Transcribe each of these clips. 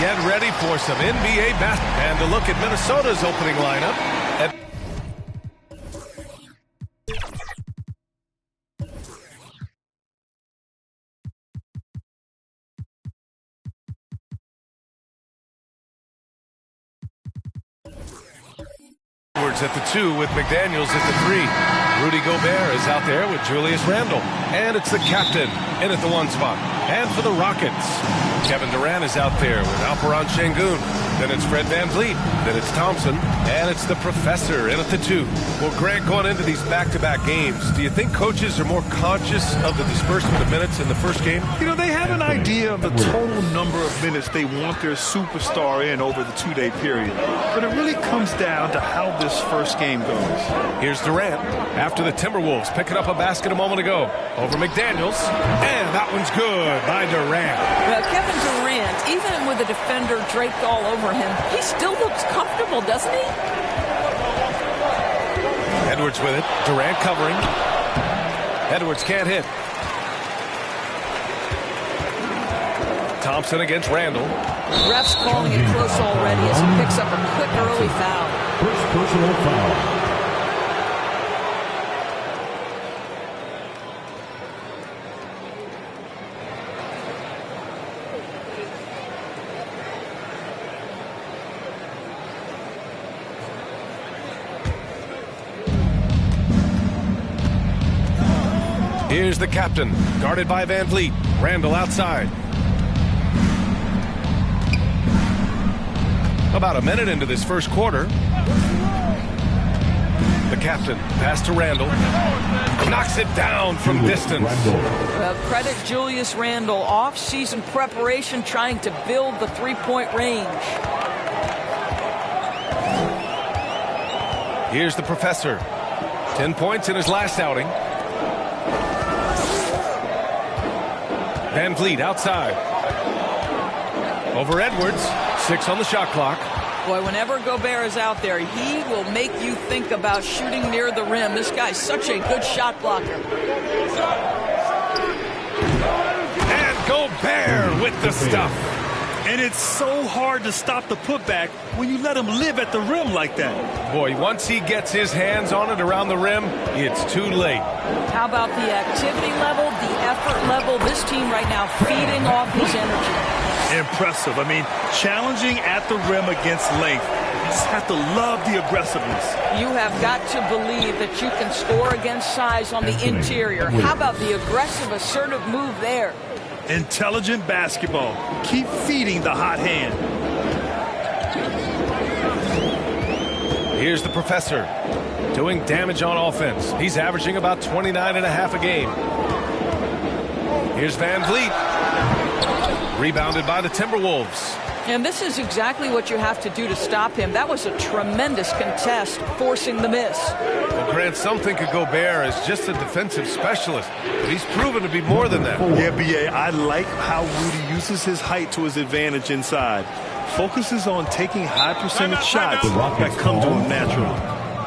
Get ready for some NBA basketball. And to look at Minnesota's opening lineup. Edwards at the 2 with McDaniels at the 3. Rudy Gobert is out there with Julius Randle. And it's the captain in at the 1 spot. And for the Rockets, Kevin Durant is out there with Alperen Şengün. Then it's Fred VanVleet. Then it's Thompson. And it's the professor in at the 2. Well, Grant, going into these back-to-back games, do you think coaches are more conscious of the disbursement of minutes in the first game? You know, they have an idea of the total number of minutes they want their superstar in over the 2-day period. But it really comes down to how this first game goes. Here's Durant after the Timberwolves picking up a basket a moment ago. Over McDaniels. And that one's good by Durant. Well, Kevin Durant, even with a defender draped all over him, he still looks comfortable, doesn't he? Edwards with it. Durant covering. Edwards can't hit. Thompson against Randle. Ref's calling it close already as he picks up a quick early foul. First personal foul. Here's the captain, guarded by VanVleet. Randle outside. About a minute into this first quarter. The captain, pass to Randle. Knocks it down from distance. Well, credit Julius Randle. Off-season preparation trying to build the three-point range. Here's the professor. 10 points in his last outing. VanVleet outside. Over Edwards. 6 on the shot clock. Boy, whenever Gobert is out there, he will make you think about shooting near the rim. This guy's such a good shot blocker. And Gobert with the stuff. And it's so hard to stop the putback when you let him live at the rim like that. Boy, once he gets his hands on it around the rim, it's too late. How about the activity level, the effort level? This team right now feeding off his energy. Impressive. I mean, challenging at the rim against length. You just have to love the aggressiveness. You have got to believe that you can score against size on the interior. How about the aggressive, assertive move there? Intelligent basketball. Keep feeding the hot hand. Here's the professor doing damage on offense. He's averaging about 29.5 a game. Here's VanVleet. Rebounded by the Timberwolves. And this is exactly what you have to do to stop him. That was a tremendous contest, forcing the miss. Well, Grant, some think of Gobert as just a defensive specialist, but he's proven to be more than that. Yeah, B.A., I like how Rudy uses his height to his advantage inside. Focuses on taking high percentage shots that come to him naturally.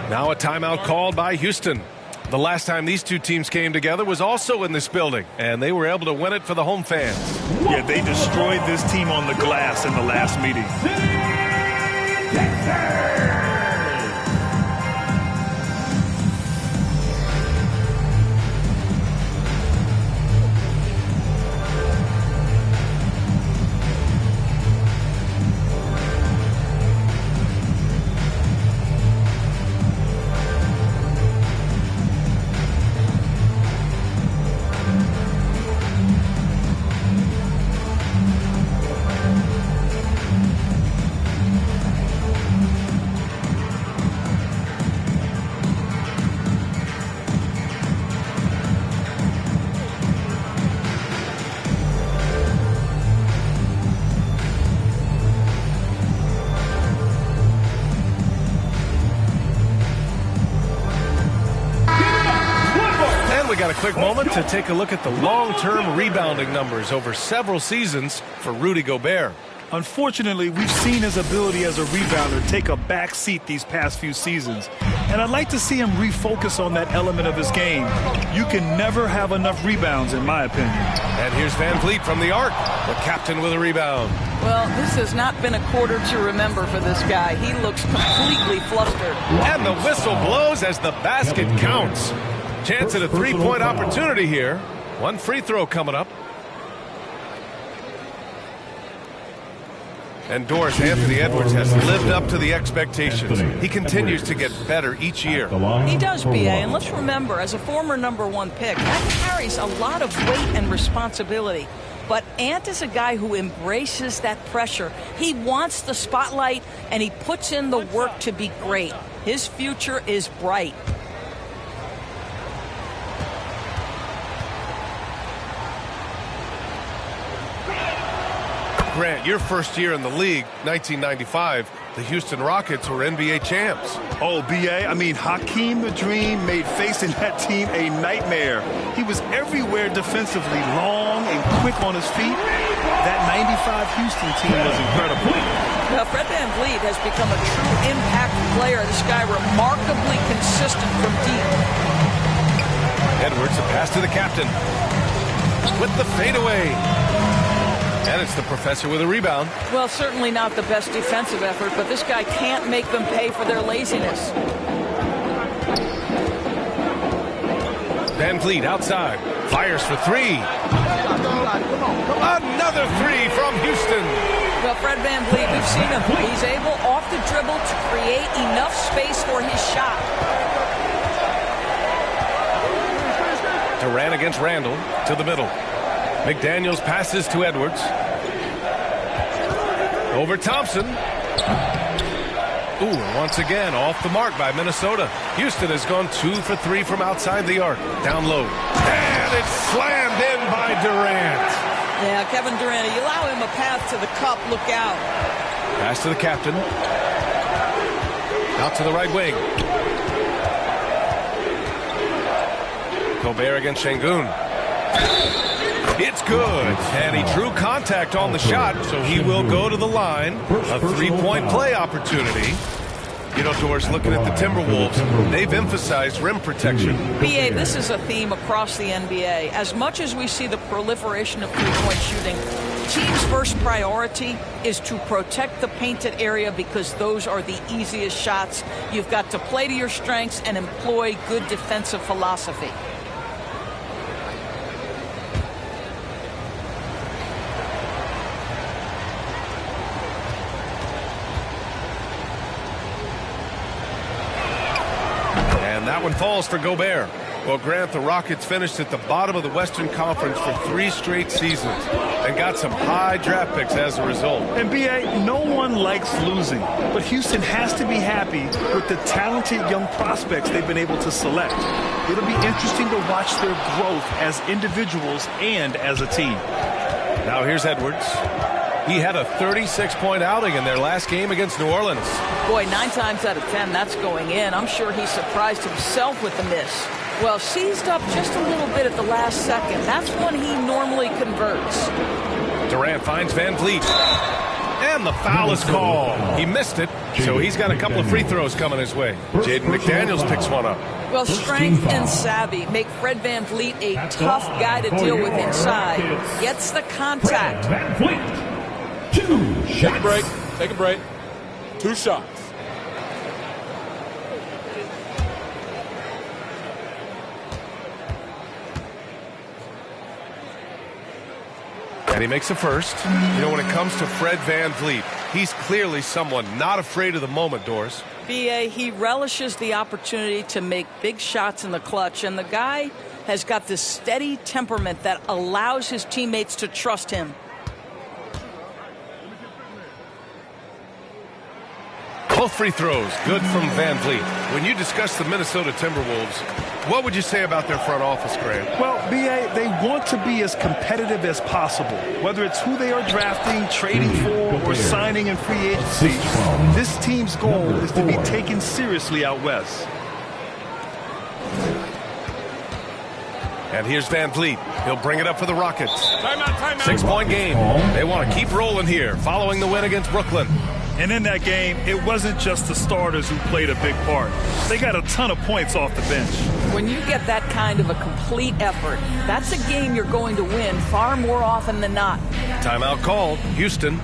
Now a timeout called by Houston. The last time these two teams came together was also in this building, and they were able to win it for the home fans. Yeah, they destroyed this team on the glass in the last meeting. Got a quick moment to take a look at the long-term rebounding numbers over several seasons for Rudy Gobert. Unfortunately, we've seen his ability as a rebounder take a back seat these past few seasons. And I'd like to see him refocus on that element of his game. You can never have enough rebounds, in my opinion. And here's Van Vliet from the arc, the captain with a rebound. Well, this has not been a quarter to remember for this guy. He looks completely flustered. And the whistle blows as the basket counts. Chance at a three-point opportunity here. One free throw coming up. And Doris, Anthony Edwards has lived up to the expectations. He continues to get better each year. He does, B.A., and let's remember, as a former #1 pick, that carries a lot of weight and responsibility. But Ant is a guy who embraces that pressure. He wants the spotlight, and he puts in the work to be great. His future is bright. Grant, your first year in the league, 1995, the Houston Rockets were NBA champs. Oh, B.A., I mean, Hakeem the Dream made facing that team a nightmare. He was everywhere defensively, long and quick on his feet. That 95 Houston team was incredible. Well, Fred VanVleet has become a true impact player. This guy remarkably consistent from deep. Edwards, a pass to the captain. With the fadeaway. And it's the professor with a rebound. Well, certainly not the best defensive effort, but this guy can't make them pay for their laziness. VanVleet outside. Fires for three. Another three from Houston. Well, Fred VanVleet, we've seen him. He's able off the dribble to create enough space for his shot. Durant against Randall to the middle. McDaniels passes to Edwards. Over Thompson. Ooh, once again, off the mark by Minnesota. Houston has gone 2 for 3 from outside the arc. Down low. And it's slammed in by Durant. Yeah, Kevin Durant, you allow him a path to the cup, look out. Pass to the captain. Out to the right wing. Gobert against Şengün. It's good. And he drew contact on the shot, so he will go to the line. A three-point play opportunity. You know, Doris, looking at the Timberwolves, they've emphasized rim protection. B.A., this is a theme across the NBA. As much as we see the proliferation of three-point shooting, team's first priority is to protect the painted area because those are the easiest shots. You've got to play to your strengths and employ good defensive philosophy. That one falls for Gobert. Well, Grant, the Rockets finished at the bottom of the Western Conference for 3 straight seasons and got some high draft picks as a result. And, B.A., no one likes losing, but Houston has to be happy with the talented young prospects they've been able to select. It'll be interesting to watch their growth as individuals and as a team. Now here's Edwards. He had a 36-point outing in their last game against New Orleans. Boy, 9 times out of 10, that's going in. I'm sure he surprised himself with the miss. Well, seized up just a little bit at the last second. That's when he normally converts. Durant finds VanVleet. And the foul is called. He missed it, so he's got a couple of free throws coming his way. Jaden McDaniels picks one up. Well, strength and savvy make Fred VanVleet a tough guy to deal with inside. Gets the contact. VanVleet. 2 shots. Take a break. Take a break. 2 shots. And he makes a first. You know, when it comes to Fred VanVleet, he's clearly someone not afraid of the moment, Doris. B.A., he relishes the opportunity to make big shots in the clutch, and the guy has got this steady temperament that allows his teammates to trust him. Both free throws, good from VanVleet. When you discuss the Minnesota Timberwolves, what would you say about their front office, Grant? Well, B.A., they want to be as competitive as possible. Whether it's who they are drafting, trading for, or signing in free agency, this team's goal is to be taken seriously out west. And here's VanVleet. He'll bring it up for the Rockets. Timeout, timeout. 6-point game. They want to keep rolling here, following the win against Brooklyn. And in that game, it wasn't just the starters who played a big part. They got a ton of points off the bench. When you get that kind of a complete effort, that's a game you're going to win far more often than not. Timeout called. Houston.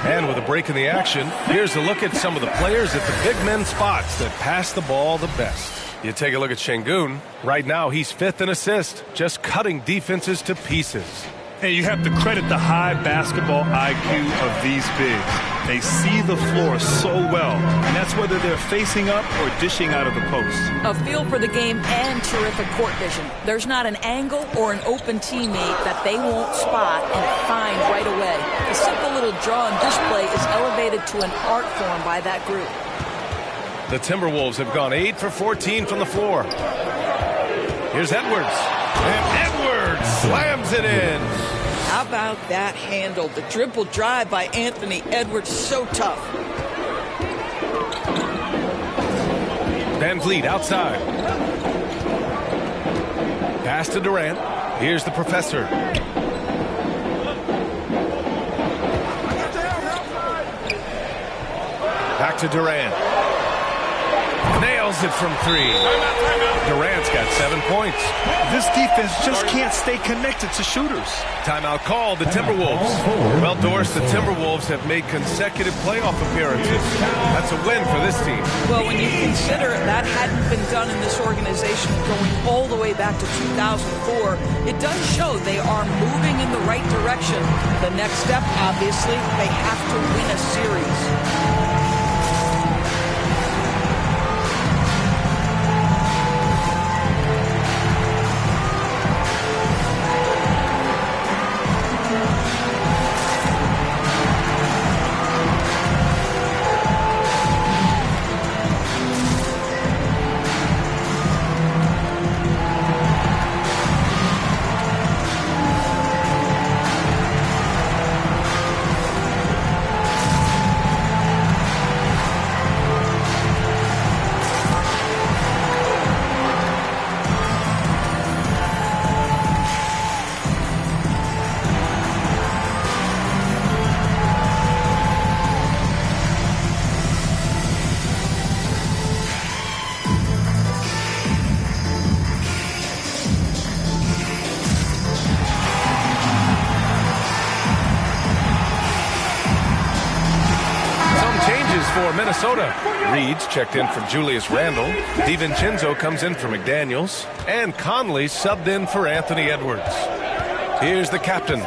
And with a break in the action, here's a look at some of the players at the big men spots that pass the ball the best. You take a look at Şengün. Right now, he's 5th in assist, just cutting defenses to pieces. And you have to credit the high basketball IQ of these bigs. They see the floor so well, and that's whether they're facing up or dishing out of the post. A feel for the game and terrific court vision. There's not an angle or an open teammate that they won't spot and find right away. A simple little draw and display is elevated to an art form by that group. The Timberwolves have gone 8 for 14 from the floor. Here's Edwards. And Edwards slams it in. How about that handle? The dribble drive by Anthony Edwards, so tough. Van Vliet outside. Pass to Durant. Here's the professor. Back to Durant. Nails it from 3. Durant's got 7 points. This defense just can't stay connected to shooters. Timeout called. The Timberwolves. Well, Doris, the Timberwolves have made consecutive playoff appearances. That's a win for this team. Well, when you consider that hadn't been done in this organization going all the way back to 2004, it does show they are moving in the right direction. The next step, obviously, they have to win a series. For Minnesota, Reed's checked in for Julius Randle. DiVincenzo comes in for McDaniels. And Conley subbed in for Anthony Edwards. Here's the captain.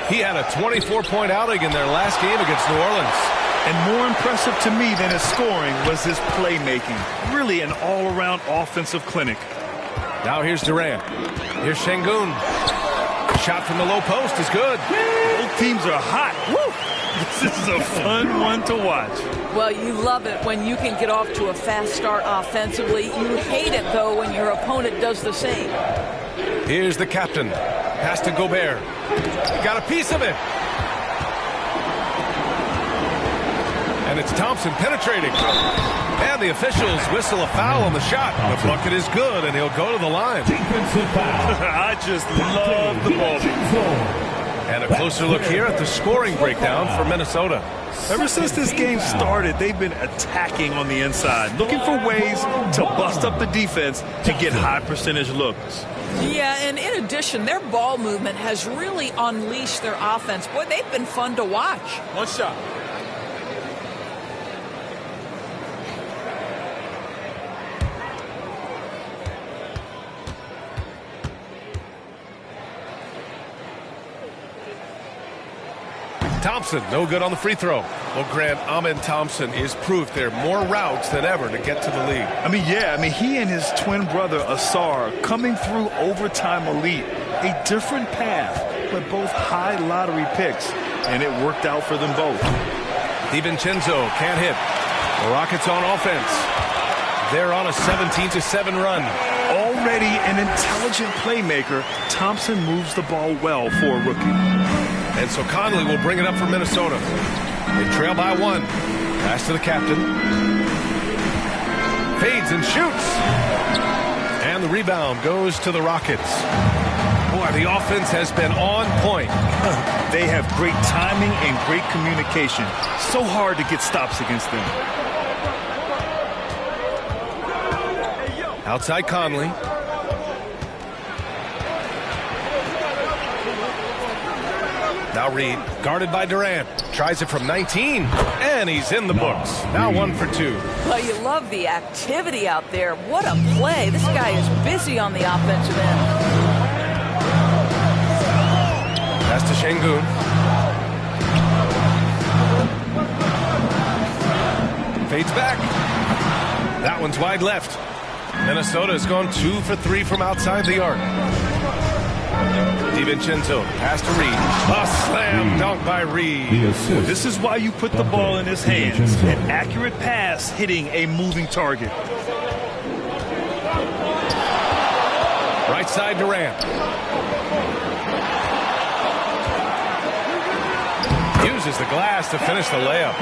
He had a 24-point outing in their last game against New Orleans. And more impressive to me than his scoring was his playmaking. Really an all-around offensive clinic. Now here's Durant. Here's Şengün. Shot from the low post is good. Both teams are hot. Woo! This is a fun one to watch. Well, you love it when you can get off to a fast start offensively. You hate it, though, when your opponent does the same. Here's the captain. Pass to Gobert. Got a piece of it. And it's Thompson penetrating. And the officials whistle a foul on the shot. The bucket is good, and he'll go to the line. I just love the ball. And a closer look here at the scoring breakdown for Minnesota. Ever since this game started, they've been attacking on the inside, looking for ways to bust up the defense and get high percentage looks. Yeah, and in addition, their ball movement has really unleashed their offense. Boy, they've been fun to watch. One shot. Thompson, no good on the free throw. Well, Grant, Amen Thompson is proof there are more routes than ever to get to the league. He and his twin brother, Asar, coming through overtime elite. A different path, but both high lottery picks, and it worked out for them both. DiVincenzo can't hit. The Rockets on offense. They're on a 17-7 run. Already an intelligent playmaker, Thompson moves the ball well for a rookie. And so Conley will bring it up for Minnesota. They trail by 1. Pass to the captain. Fades and shoots. And the rebound goes to the Rockets. Boy, the offense has been on point. They have great timing and great communication. So hard to get stops against them. Outside Conley. Now Reed, guarded by Durant. Tries it from 19, and he's in the books. Now 1 for 2. Well, you love the activity out there. What a play. This guy is busy on the offensive end. Pass to Şengün. Fades back. That one's wide left. Minnesota has gone 2 for 3 from outside the arc. DiVincenzo, pass to Reed. A slam dunk by Reed. This is why you put the ball in his hands. An accurate pass hitting a moving target. Right side Durant. Uses the glass to finish the layup.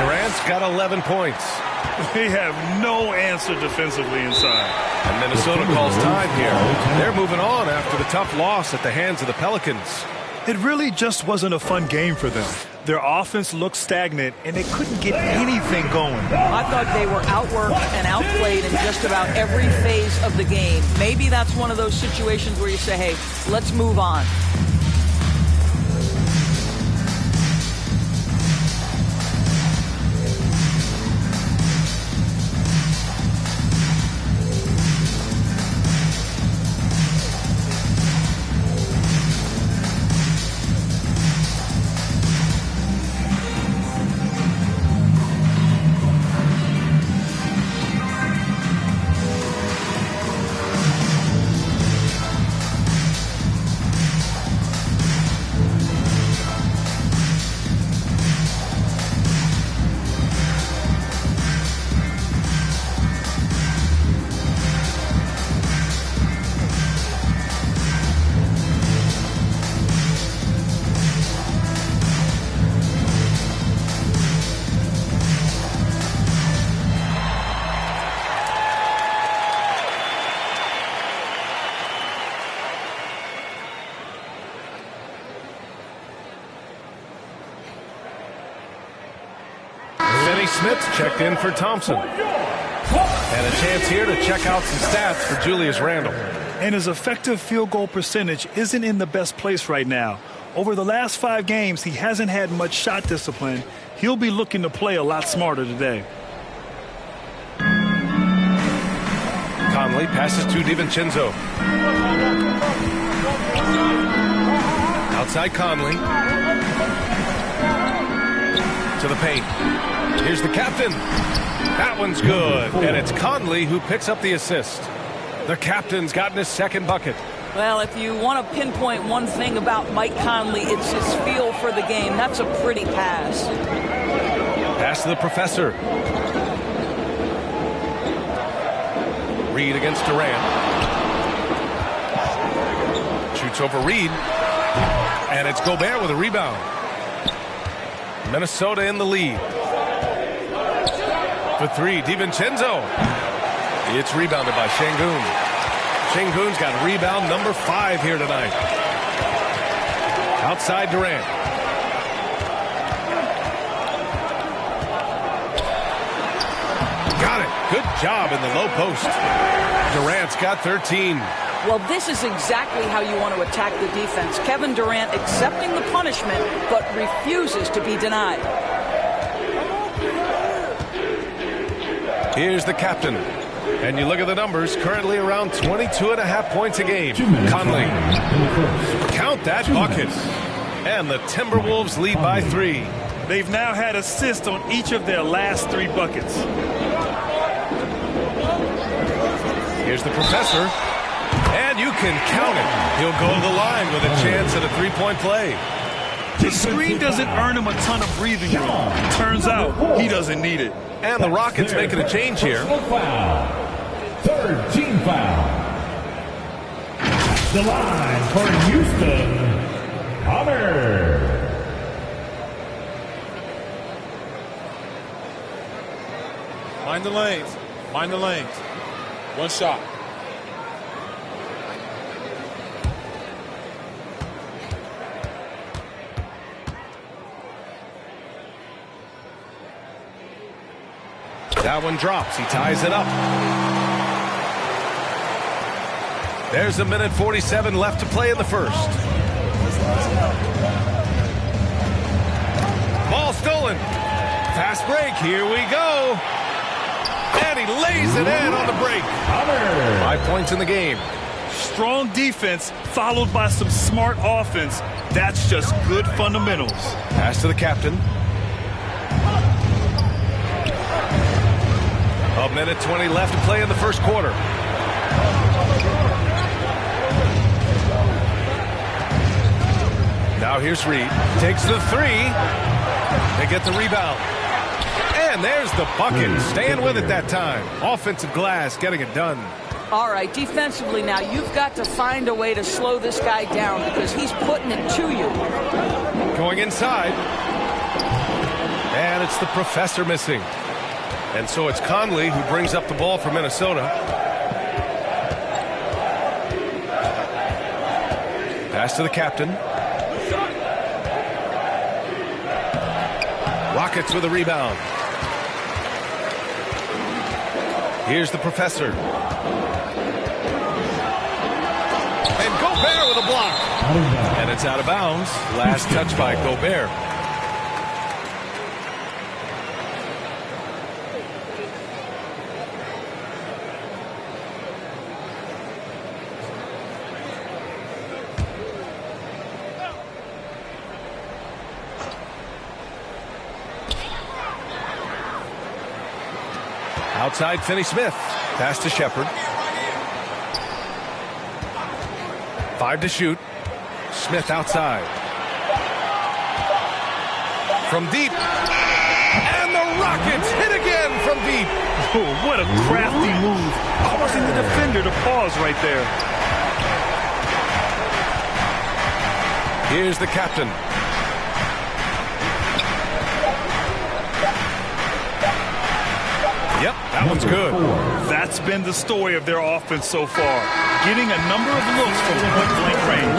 Durant's got 11 points. They have no answer defensively inside. And Minnesota calls time here. They're moving on after the tough loss at the hands of the Pelicans. It really just wasn't a fun game for them. Their offense looked stagnant, and they couldn't get anything going. I thought they were outworked and outplayed in just about every phase of the game. Maybe that's one of those situations where you say, hey, let's move on. Smith checked in for Thompson. And a chance here to check out some stats for Julius Randle. And his effective field goal percentage isn't in the best place right now. Over the last 5 games, he hasn't had much shot discipline. He'll be looking to play a lot smarter today. Conley passes to DiVincenzo. Outside Conley. To the paint. Here's the captain. That one's good. And it's Conley who picks up the assist. The captain's gotten his second bucket. Well, if you want to pinpoint one thing about Mike Conley, it's his feel for the game. That's a pretty pass. Pass to the professor. Reed against Durant. Shoots over Reed. And it's Gobert with a rebound. Minnesota in the lead. For 3, DiVincenzo. It's rebounded by Şengün. Şengün's got rebound number 5 here tonight. Outside Durant. Got it. Good job in the low post. Durant's got 13. Well, this is exactly how you want to attack the defense. Kevin Durant accepting the punishment, but refuses to be denied. Here's the captain. And you look at the numbers, currently around 22.5 points a game. Conley. Count that bucket. And the Timberwolves lead by 3. They've now had assists on each of their last 3 buckets. Here's the professor. And you can count it. He'll go to the line with a chance at a 3-point play. The screen doesn't earn him a ton of breathing room. Turns out he doesn't need it. And the Rockets making a change here. Foul. Third team foul. The line for Houston, Connor. Mind the lanes. Mind the lanes. 1 shot. That one drops. He ties it up. There's 1:47 left to play in the first. Ball stolen. Fast break. Here we go. And he lays it in on the break. 5 points in the game. Strong defense followed by some smart offense. That's just good fundamentals. Pass to the captain. 1:20 left to play in the first quarter. Now here's Reed. Takes the 3. They get the rebound. And there's the bucket. Staying with it that time. Offensive glass getting it done. All right, defensively now, you've got to find a way to slow this guy down because he's putting it to you. Going inside. And it's the professor missing. And so it's Conley who brings up the ball for Minnesota. Pass to the captain. Rockets with a rebound. Here's the professor. And Gobert with a block. And it's out of bounds. Last touch by Gobert. Outside, Finney-Smith. Pass to Shepherd. 5 to shoot. Smith outside. From deep. And the Rockets hit again from deep. Oh, what a crafty move. Causing the defender to pause right there. Here's the captain. Yep, that one's good. That's been the story of their offense so far. Getting a number of looks from point-blank range.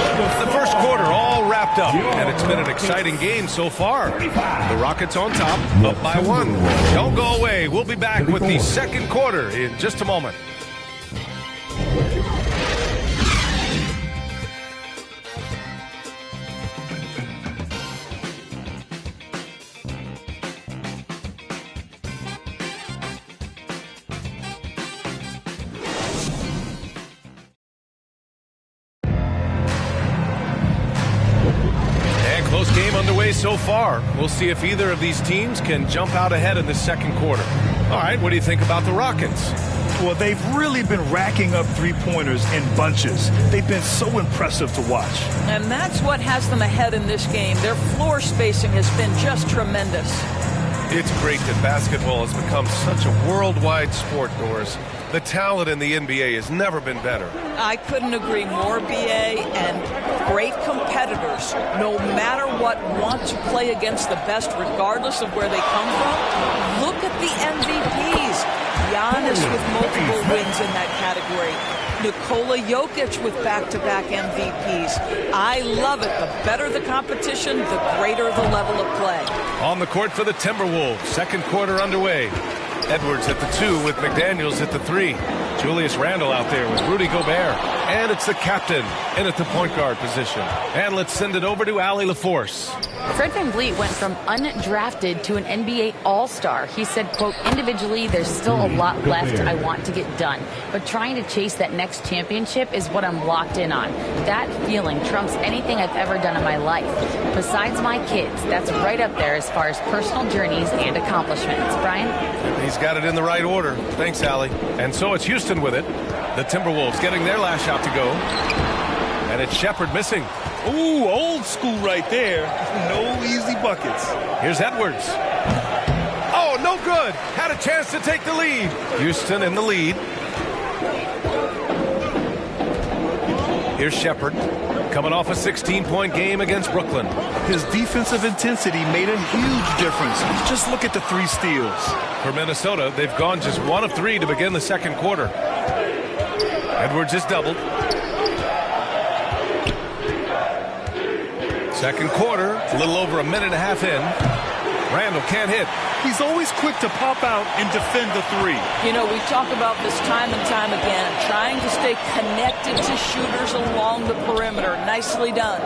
The first quarter all wrapped up, and it's been an exciting game so far. The Rockets on top, up by 1. Don't go away. We'll be back with the second quarter in just a moment. Close game underway so far. We'll see if either of these teams can jump out ahead in the second quarter. All right, what do you think about the Rockets? Well, they've really been racking up three-pointers in bunches. They've been so impressive to watch. And that's what has them ahead in this game. Their floor spacing has been just tremendous. It's great that basketball has become such a worldwide sport, Doris. The talent in the NBA has never been better. I couldn't agree more, BA, and great competitors, no matter what, want to play against the best regardless of where they come from. Look at the MVPs. Giannis with multiple wins in that category. Nikola Jokic with back-to-back MVPs. I love it. The better the competition, the greater the level of play. On the court for the Timberwolves. Second quarter underway. Edwards at the 2 with McDaniels at the 3. Julius Randle out there with Rudy Gobert. And it's the captain in at the point guard position. And let's send it over to Allie LaForce. Fred VanVleet went from undrafted to an NBA All-Star. He said, quote, individually, there's still a lot left I want to get done. But trying to chase that next championship is what I'm locked in on. That feeling trumps anything I've ever done in my life. Besides my kids, that's right up there as far as personal journeys and accomplishments. Brian? He's got it in the right order. Thanks, Allie. And so it's Houston with it. The Timberwolves getting their last shot to go. And it's Shepherd missing. Ooh, old school right there. No easy buckets. Here's Edwards. Oh, no good. Had a chance to take the lead. Houston in the lead. Here's Shepherd, coming off a 16-point game against Brooklyn. His defensive intensity made a huge difference. Just look at the 3 steals. For Minnesota, they've gone just 1 of 3 to begin the second quarter. Edwards is doubled. Second quarter, a little over a minute and a half in. Randall can't hit. He's always quick to pop out and defend the 3. You know, we talk about this time and time again, trying to stay connected to shooters along the perimeter. Nicely done.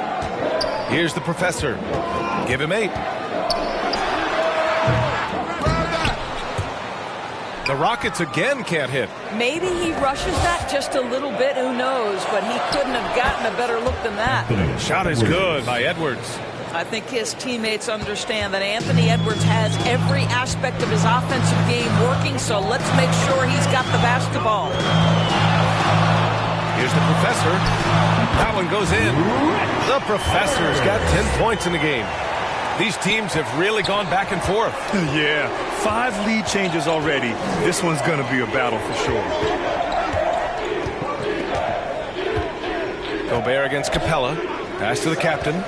Here's the professor. Give him 8. The Rockets again can't hit. Maybe he rushes that just a little bit, who knows, but he couldn't have gotten a better look than that. Shot is good by Edwards. I think his teammates understand that Anthony Edwards has every aspect of his offensive game working, so let's make sure he's got the basketball. Here's the professor. That one goes in. The professor's got 10 points in the game. These teams have really gone back and forth. Yeah, 5 lead changes already. This one's going to be a battle for sure. Gobert against Capella. Pass to the captain.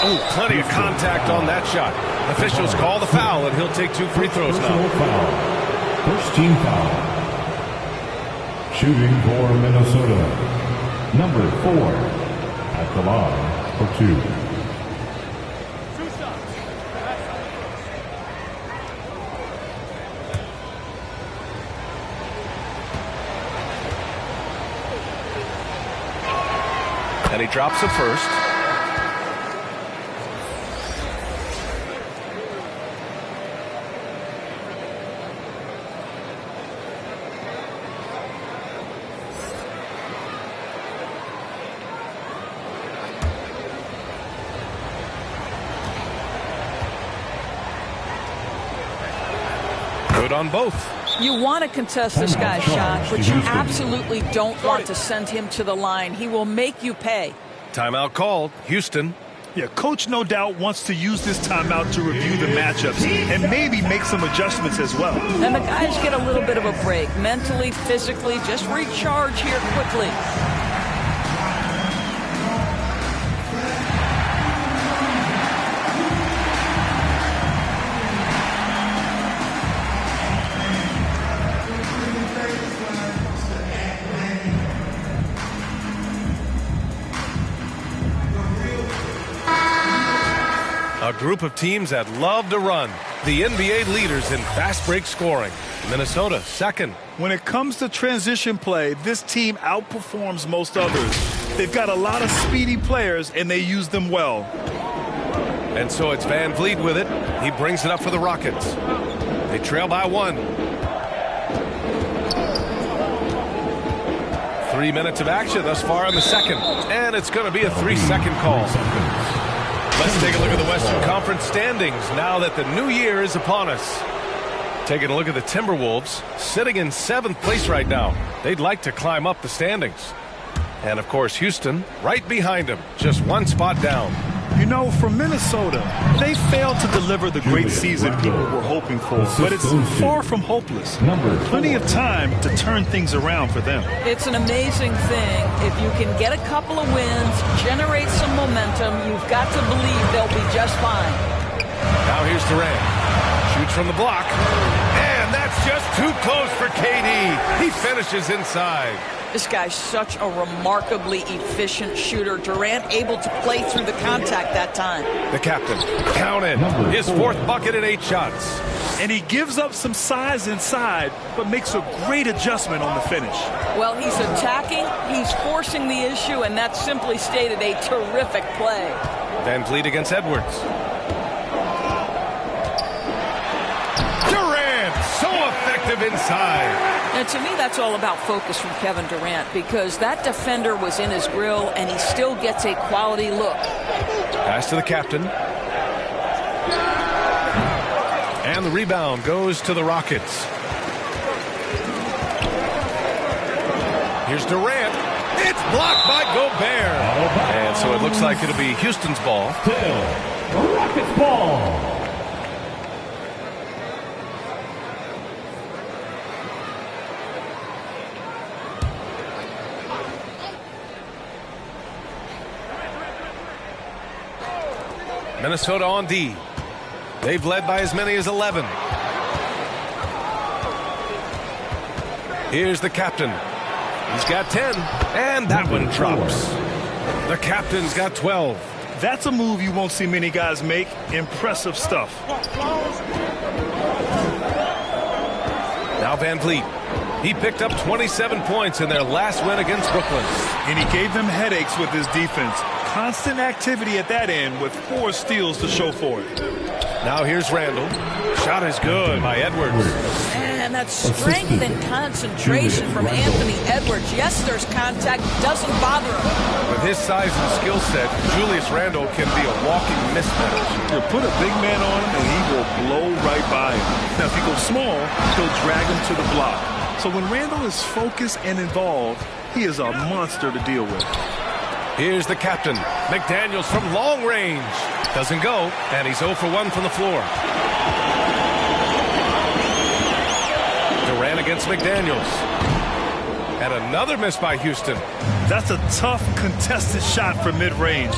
Oh, plenty of contact on that shot. Officials call the foul, and he'll take 2 free throws now. First team foul. Shooting for Minnesota. Number 4 at the line for 2. And he drops it first. Good on both. You want to contest this guy's shot, but you absolutely don't want to send him to the line. He will make you pay. Timeout called. Houston. Yeah, coach no doubt wants to use this timeout to review the matchups and maybe make some adjustments as well. And the guys get a little bit of a break, mentally, physically, just recharge here quickly. A group of teams that love to run. The NBA leaders in fast break scoring. Minnesota second. When it comes to transition play, this team outperforms most others. They've got a lot of speedy players, and they use them well. And so it's VanVleet with it. He brings it up for the Rockets. They trail by 1. 3 minutes of action thus far in the second. And it's going to be a 3-second call. Let's take a look at the Western Conference standings now that the new year is upon us. Taking a look at the Timberwolves, sitting in 7th place right now. They'd like to climb up the standings. And, of course, Houston right behind them, just 1 spot down. You know, for Minnesota, they failed to deliver the great season people were hoping for, but it's far from hopeless. Plenty of time to turn things around for them. It's an amazing thing. If you can get a couple of wins, generate some momentum, you've got to believe they'll be just fine. Now here's Durant. Shoots from the block. And that's just too close for KD. He finishes inside. This guy's such a remarkably efficient shooter. Durant able to play through the contact that time. The captain counted his 4th bucket in 8 shots. And he gives up some size inside, but makes a great adjustment on the finish. Well, he's attacking, he's forcing the issue, and that simply stated a terrific play. Van Vliet against Edwards. Durant, so effective inside. And to me, that's all about focus from Kevin Durant, because that defender was in his grill, and he still gets a quality look. Pass to the captain. And the rebound goes to the Rockets. Here's Durant. It's blocked by Gobert. And so it looks like it'll be Houston's ball. Still, Rockets ball. Minnesota on D. They've led by as many as 11. Here's the captain. He's got 10. And that one drops. The captain's got 12. That's a move you won't see many guys make. Impressive stuff. Now Van Vliet. He picked up 27 points in their last win against Brooklyn. And he gave them headaches with his defense. Constant activity at that end with 4 steals to show for it. Now here's Randall. Shot is good by Edwards. And that strength and concentration from Anthony Edwards. Yes, there's contact. Doesn't bother him. With his size and skill set, Julius Randall can be a walking mismatch. You put a big man on him and he will blow right by him. Now, if he goes small, he'll drag him to the block. So when Randall is focused and involved, he is a monster to deal with. Here's the captain. McDaniels from long range. Doesn't go, and he's 0 for 1 from the floor. Durant against McDaniels. And another miss by Houston. That's a tough, contested shot from mid-range.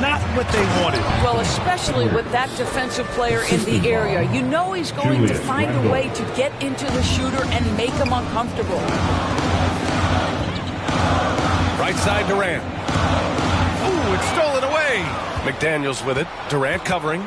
Not what they wanted. Well, especially with that defensive player in the area. You know he's going to find a way to get into the shooter and make him uncomfortable. Right side Durant. Ooh, it's stolen away. McDaniels with it. Durant covering.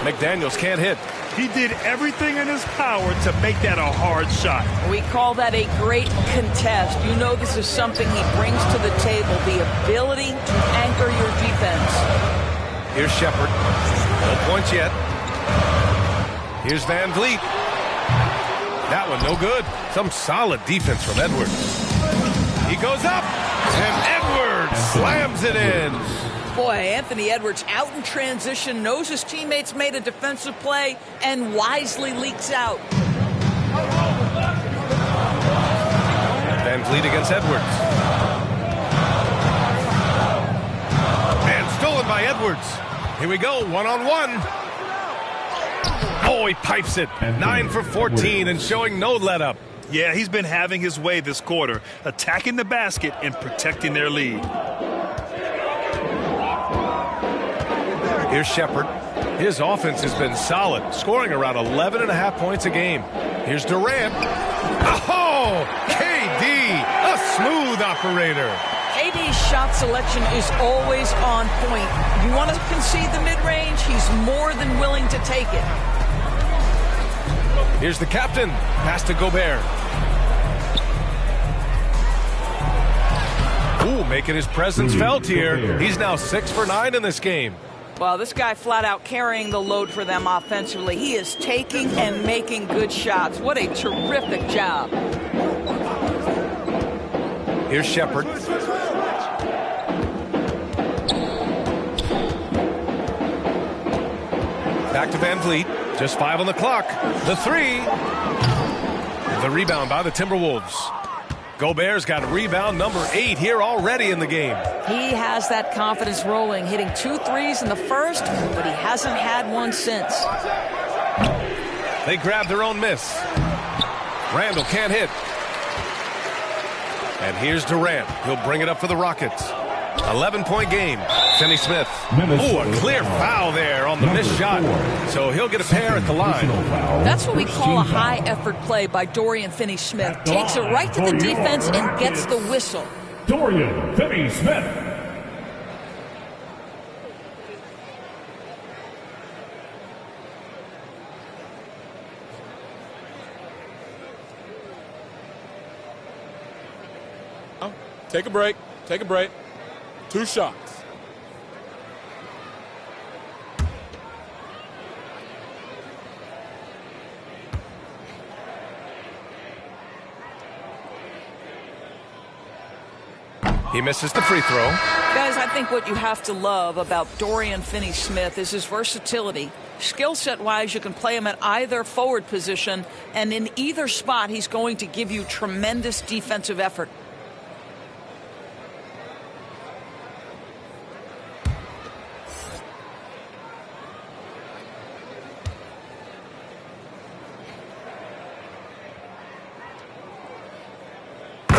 McDaniels can't hit. He did everything in his power to make that a hard shot. We call that a great contest. You know this is something he brings to the table, the ability to anchor your defense. Here's Shepherd. No points yet. Here's Van Vliet. That one no good. Some solid defense from Edwards. He goes up, and Edwards slams it in. Boy, Anthony Edwards out in transition, knows his teammates made a defensive play, and wisely leaks out. Van Vliet against Edwards. And stolen by Edwards. Here we go, one-on-one. Oh, he pipes it. 9 for 14 and showing no let-up. Yeah, he's been having his way this quarter, attacking the basket and protecting their lead. Here's Shepherd. His offense has been solid, scoring around 11.5 points a game. Here's Durant. Oh, KD, a smooth operator. KD's shot selection is always on point. You want to concede the mid-range, he's more than willing to take it. Here's the captain. Pass to Gobert. Ooh, making his presence felt here. He's now 6 for 9 in this game. Well, this guy flat out carrying the load for them offensively. He is taking and making good shots. What a terrific job. Here's Shepherd. Back to Van Vliet. Just 5 on the clock. The 3. The rebound by the Timberwolves. Gobert's got rebound number 8 here already in the game. He has that confidence rolling, hitting 2 threes in the first, but he hasn't had one since. They grab their own miss. Randall can't hit. And here's Durant. He'll bring it up for the Rockets. 11-point game. Finney-Smith. Oh, a clear foul there on the missed shot. So he'll get a pair at the line. That's what we call a high-effort play by Dorian Finney-Smith. Takes it right to the defense and gets the whistle. Dorian Finney-Smith. Take a break. Take a break. 2 shots. He misses the free throw. Guys, I think what you have to love about Dorian Finney-Smith is his versatility. Skill set wise, you can play him at either forward position, and in either spot, he's going to give you tremendous defensive effort.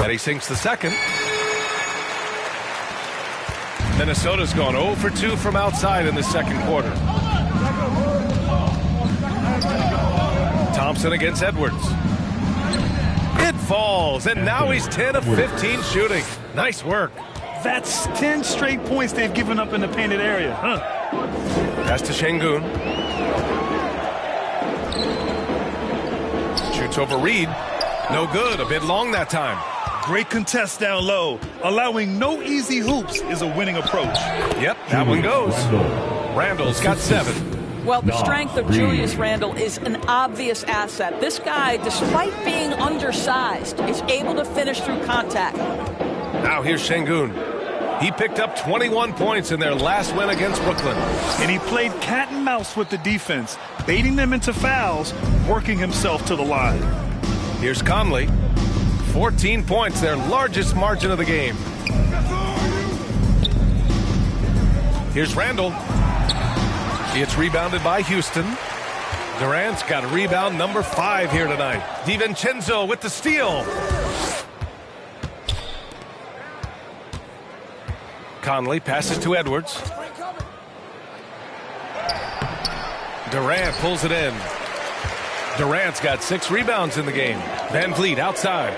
And he sinks the second. Minnesota's gone 0 for 2 from outside in the second quarter. Thompson against Edwards. It falls, and now he's 10 of 15 shooting. Nice work. That's 10 straight points they've given up in the painted area, huh? Pass to Şengün. Shoots over Reed. No good. A bit long that time. Great contest down low. Allowing no easy hoops is a winning approach. Yep, that one goes. Randall's got 7. Well, the strength of Julius Randle is an obvious asset. This guy, despite being undersized, is able to finish through contact. Now here's Şengün. He picked up 21 points in their last win against Brooklyn. And he played cat and mouse with the defense, baiting them into fouls, working himself to the line. Here's Conley. 14 points, their largest margin of the game. Here's Randle. It's rebounded by Houston. Durant's got rebound number 5 here tonight. DiVincenzo with the steal. Conley passes to Edwards. Durant pulls it in. Durant's got 6 rebounds in the game. Van Vliet outside.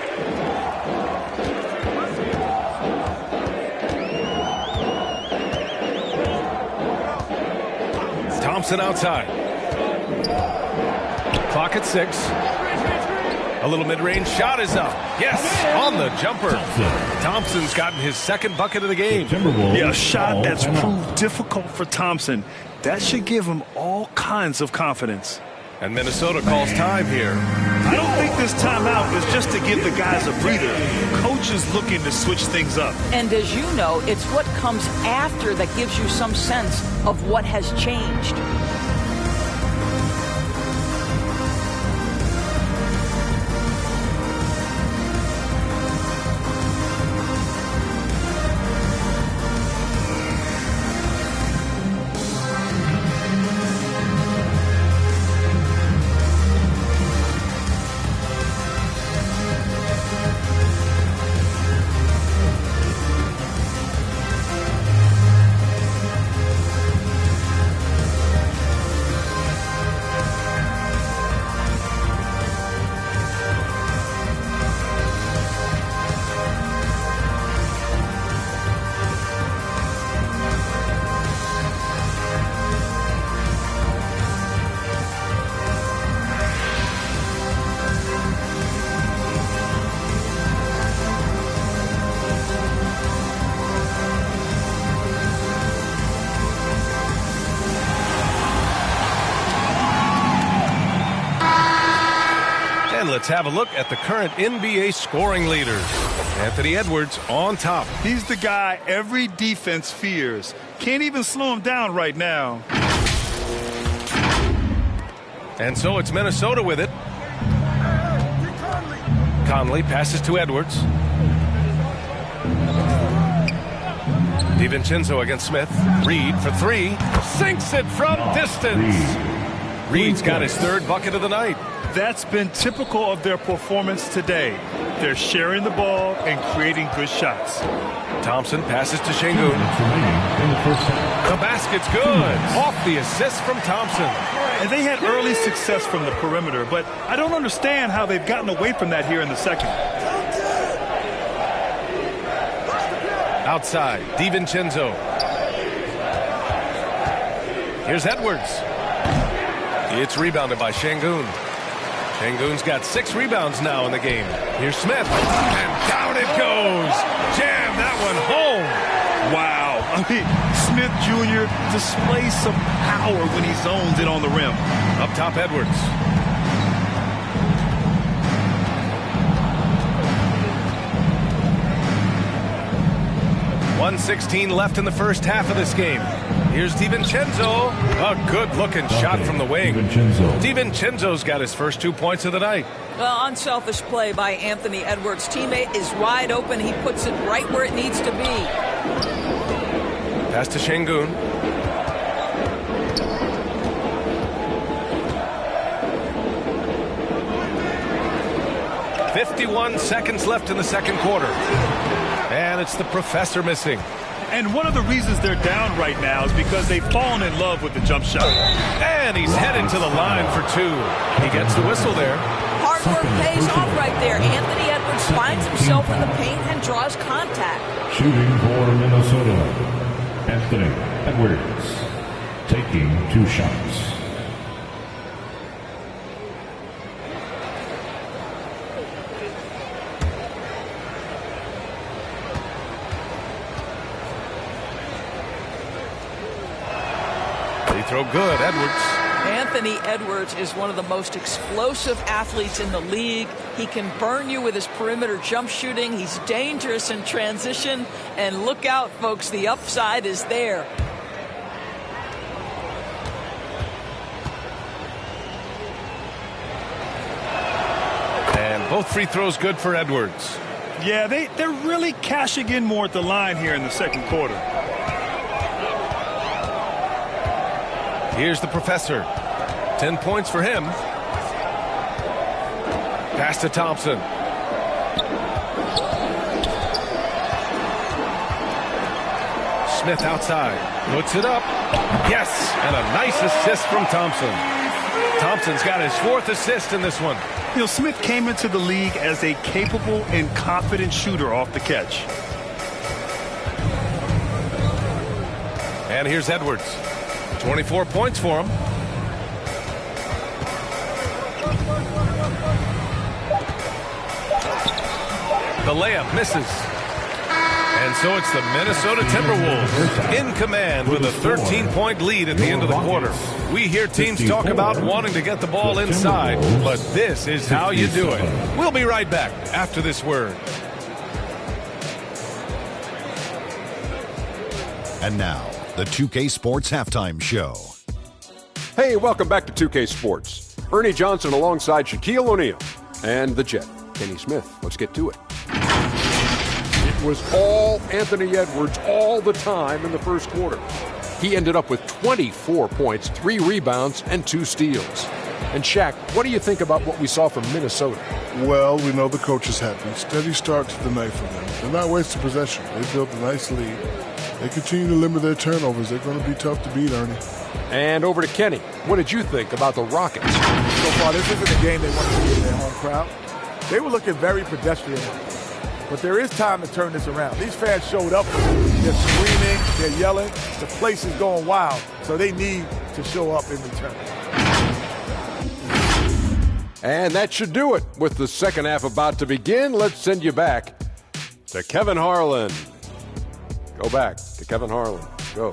Thompson outside. Clock at 6. A little mid-range shot is up. Yes, on the jumper. Thompson's gotten his second bucket of the game. Yeah, a shot that's proved difficult for Thompson. That should give him all kinds of confidence. And Minnesota calls time here. I don't think this timeout is just to give the guys a breather. Coach is looking to switch things up. And as you know, it's what comes after that gives you some sense of what has changed. Let's have a look at the current NBA scoring leaders. Anthony Edwards on top. He's the guy every defense fears. Can't even slow him down right now. And so it's Minnesota with it. Conley passes to Edwards. DiVincenzo against Smith. Reed for 3. Sinks it from distance. Reed's got his 3rd bucket of the night. That's been typical of their performance today. They're sharing the ball and creating good shots. Thompson passes to Şengün. The basket's good. Off the assist from Thompson. And they had early success from the perimeter, but I don't understand how they've gotten away from that here in the second. Outside, DiVincenzo. Here's Edwards. It's rebounded by Şengün. Şengün's got 6 rebounds now in the game. Here's Smith. And down it goes. Jam that one home. Wow. I mean, Smith Jr. displays some power when he zones it on the rim. Up top, Edwards. .116 left in the first half of this game. Here's DiVincenzo. A good-looking shot from the wing. DiVincenzo's got his first 2 points of the night. Well, unselfish play by Anthony Edwards. Teammate is wide open. He puts it right where it needs to be. Pass to Şengün. .51 seconds left in the second quarter. And it's the professor missing. And one of the reasons they're down right now is because they've fallen in love with the jump shot. And he's headed to the line for 2. He gets the whistle there. Hard work pays off right there. Anthony Edwards finds himself in the paint and draws contact. Shooting for Minnesota, Anthony Edwards, taking 2 shots. Throw good, Edwards. Anthony Edwards is one of the most explosive athletes in the league. He can burn you with his perimeter jump shooting. He's dangerous in transition. And look out, folks, the upside is there. And both free throws good for Edwards. Yeah, they're really cashing in more at the line here in the second quarter. Here's the professor. 10 points for him. Pass to Thompson. Smith outside. Puts it up. Yes, and a nice assist from Thompson. Thompson's got his 4th assist in this one. You know, Smith came into the league as a capable and confident shooter off the catch. And here's Edwards. 24 points for him. The layup misses. And so it's the Minnesota Timberwolves in command with a 13-point lead at the end of the quarter. We hear teams talk about wanting to get the ball inside, but this is how you do it. We'll be right back after this word. And now, the 2K Sports Halftime Show. Hey, welcome back to 2K Sports. Ernie Johnson alongside Shaquille O'Neal and the Jet, Kenny Smith. Let's get to it. It was all Anthony Edwards all the time in the first quarter. He ended up with 24 points, 3 rebounds, and 2 steals. And Shaq, what do you think about what we saw from Minnesota? Well, we know the coach is happy. Steady start to the night for them. They're not wasting possession. They built a nice lead. They continue to limit their turnovers. They're going to be tough to beat, Ernie. And over to Kenny. What did you think about the Rockets? So far, this isn't a game they want to be in their home crowd. They were looking very pedestrian. But there is time to turn this around. These fans showed up. They're screaming. They're yelling. The place is going wild. So they need to show up in return. And that should do it. With the second half about to begin, let's send you back to Kevin Harlan. Go back to Kevin Harlan. Go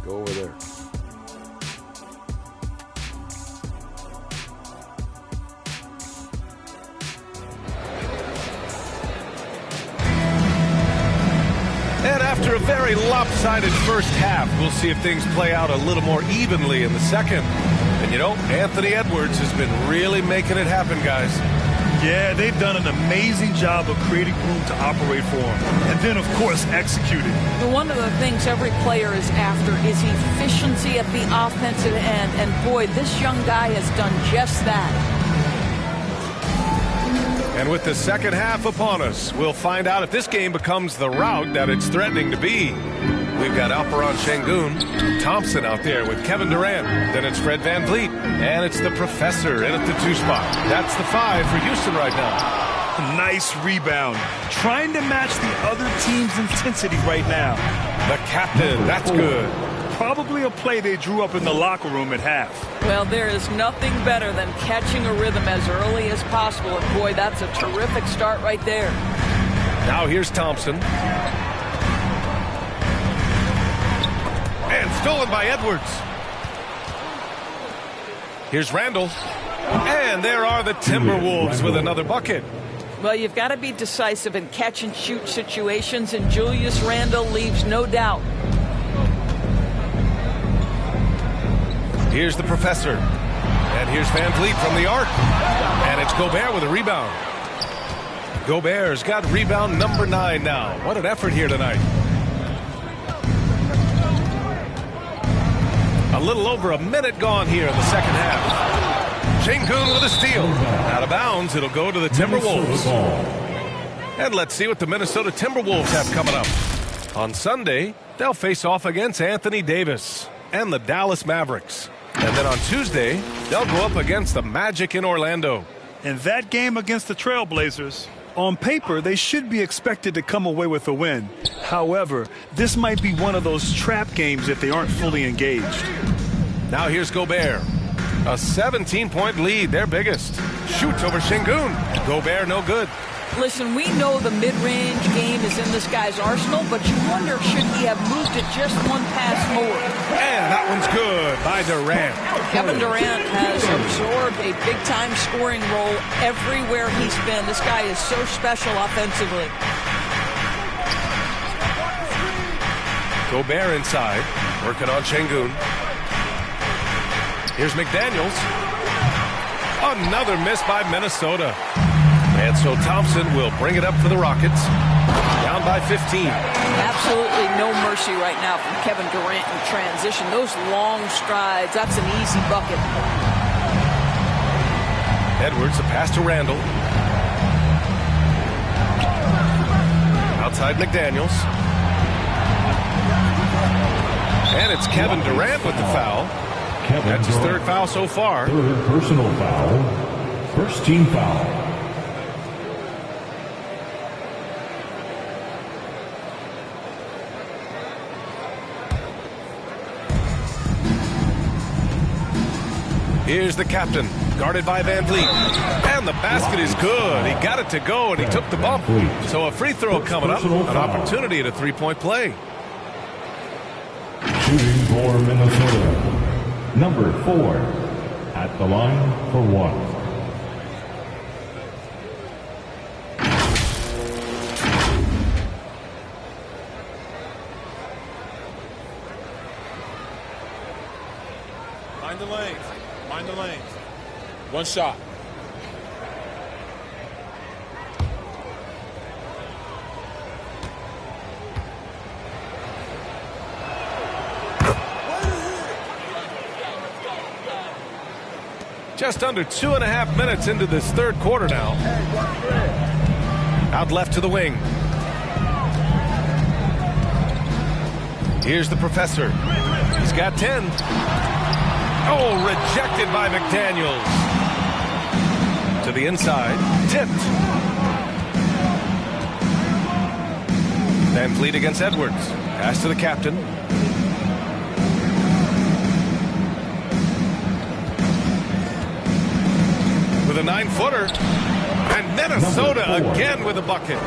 over there. And after a very lopsided first half, we'll see if things play out a little more evenly in the second. And you know, Anthony Edwards has been really making it happen, guys. Yeah, they've done an amazing job of creating room to operate for him. And then, of course, executing. One of the things every player is after is efficiency at the offensive end. And boy, this young guy has done just that. And with the second half upon us, we'll find out if this game becomes the rout that it's threatening to be. We've got Alperen Şengün, Thompson out there with Kevin Durant. Then it's Fred VanVleet. And it's the professor in at the 2 spot. That's the 5 for Houston right now. Nice rebound. Trying to match the other team's intensity right now. The captain, that's good. Probably a play they drew up in the locker room at half. Well, there is nothing better than catching a rhythm as early as possible. And boy, that's a terrific start right there. Now here's Thompson. And stolen by Edwards. Here's Randle. And there are the Timberwolves with another bucket. Well, you've got to be decisive in catch-and-shoot situations, and Julius Randle leaves no doubt. Here's the professor. And here's VanVleet from the arc. And it's Gobert with a rebound. Gobert's got rebound number 9 now. What an effort here tonight. A little over a minute gone here in the second half. Şengün with a steal. Out of bounds, it'll go to the Timberwolves. And let's see what the Minnesota Timberwolves have coming up. On Sunday, they'll face off against Anthony Davis and the Dallas Mavericks. And then on Tuesday, they'll go up against the Magic in Orlando. In that game against the Trailblazers, on paper, they should be expected to come away with a win. However, this might be one of those trap games if they aren't fully engaged. Now here's Gobert. A 17-point lead, their biggest. Shoots over Şengün. Gobert no good. Listen, we know the mid-range game is in this guy's arsenal, but you wonder, should he have moved it just one pass more? And that one's good by Durant. Kevin Durant has absorbed a big-time scoring role everywhere he's been. This guy is so special offensively. Gobert inside, working on Şengün. Here's McDaniels. Another miss by Minnesota. And so Thompson will bring it up for the Rockets. Down by 15. Absolutely no mercy right now from Kevin Durant in transition. Those long strides, that's an easy bucket. Edwards, a pass to Randle. Outside McDaniels. And it's Kevin Durant with the foul. That's his 3rd foul so far. 3rd personal foul. 1st team foul. Here's the captain, guarded by VanVleet. And the basket is good. He got it to go, and he took the bump. So a free throw coming up, an opportunity at a 3-point play. Shooting for Minnesota. Number 4 at the line for 1. Mind the lanes. Mind the lanes. One shot. Just under 2.5 minutes into this 3rd quarter now. Out left to the wing. Here's the professor. He's got 10. Oh, rejected by McDaniels. To the inside. Tipped. VanVleet against Edwards. Pass to the captain. With a 9-footer. And Minnesota again with a bucket.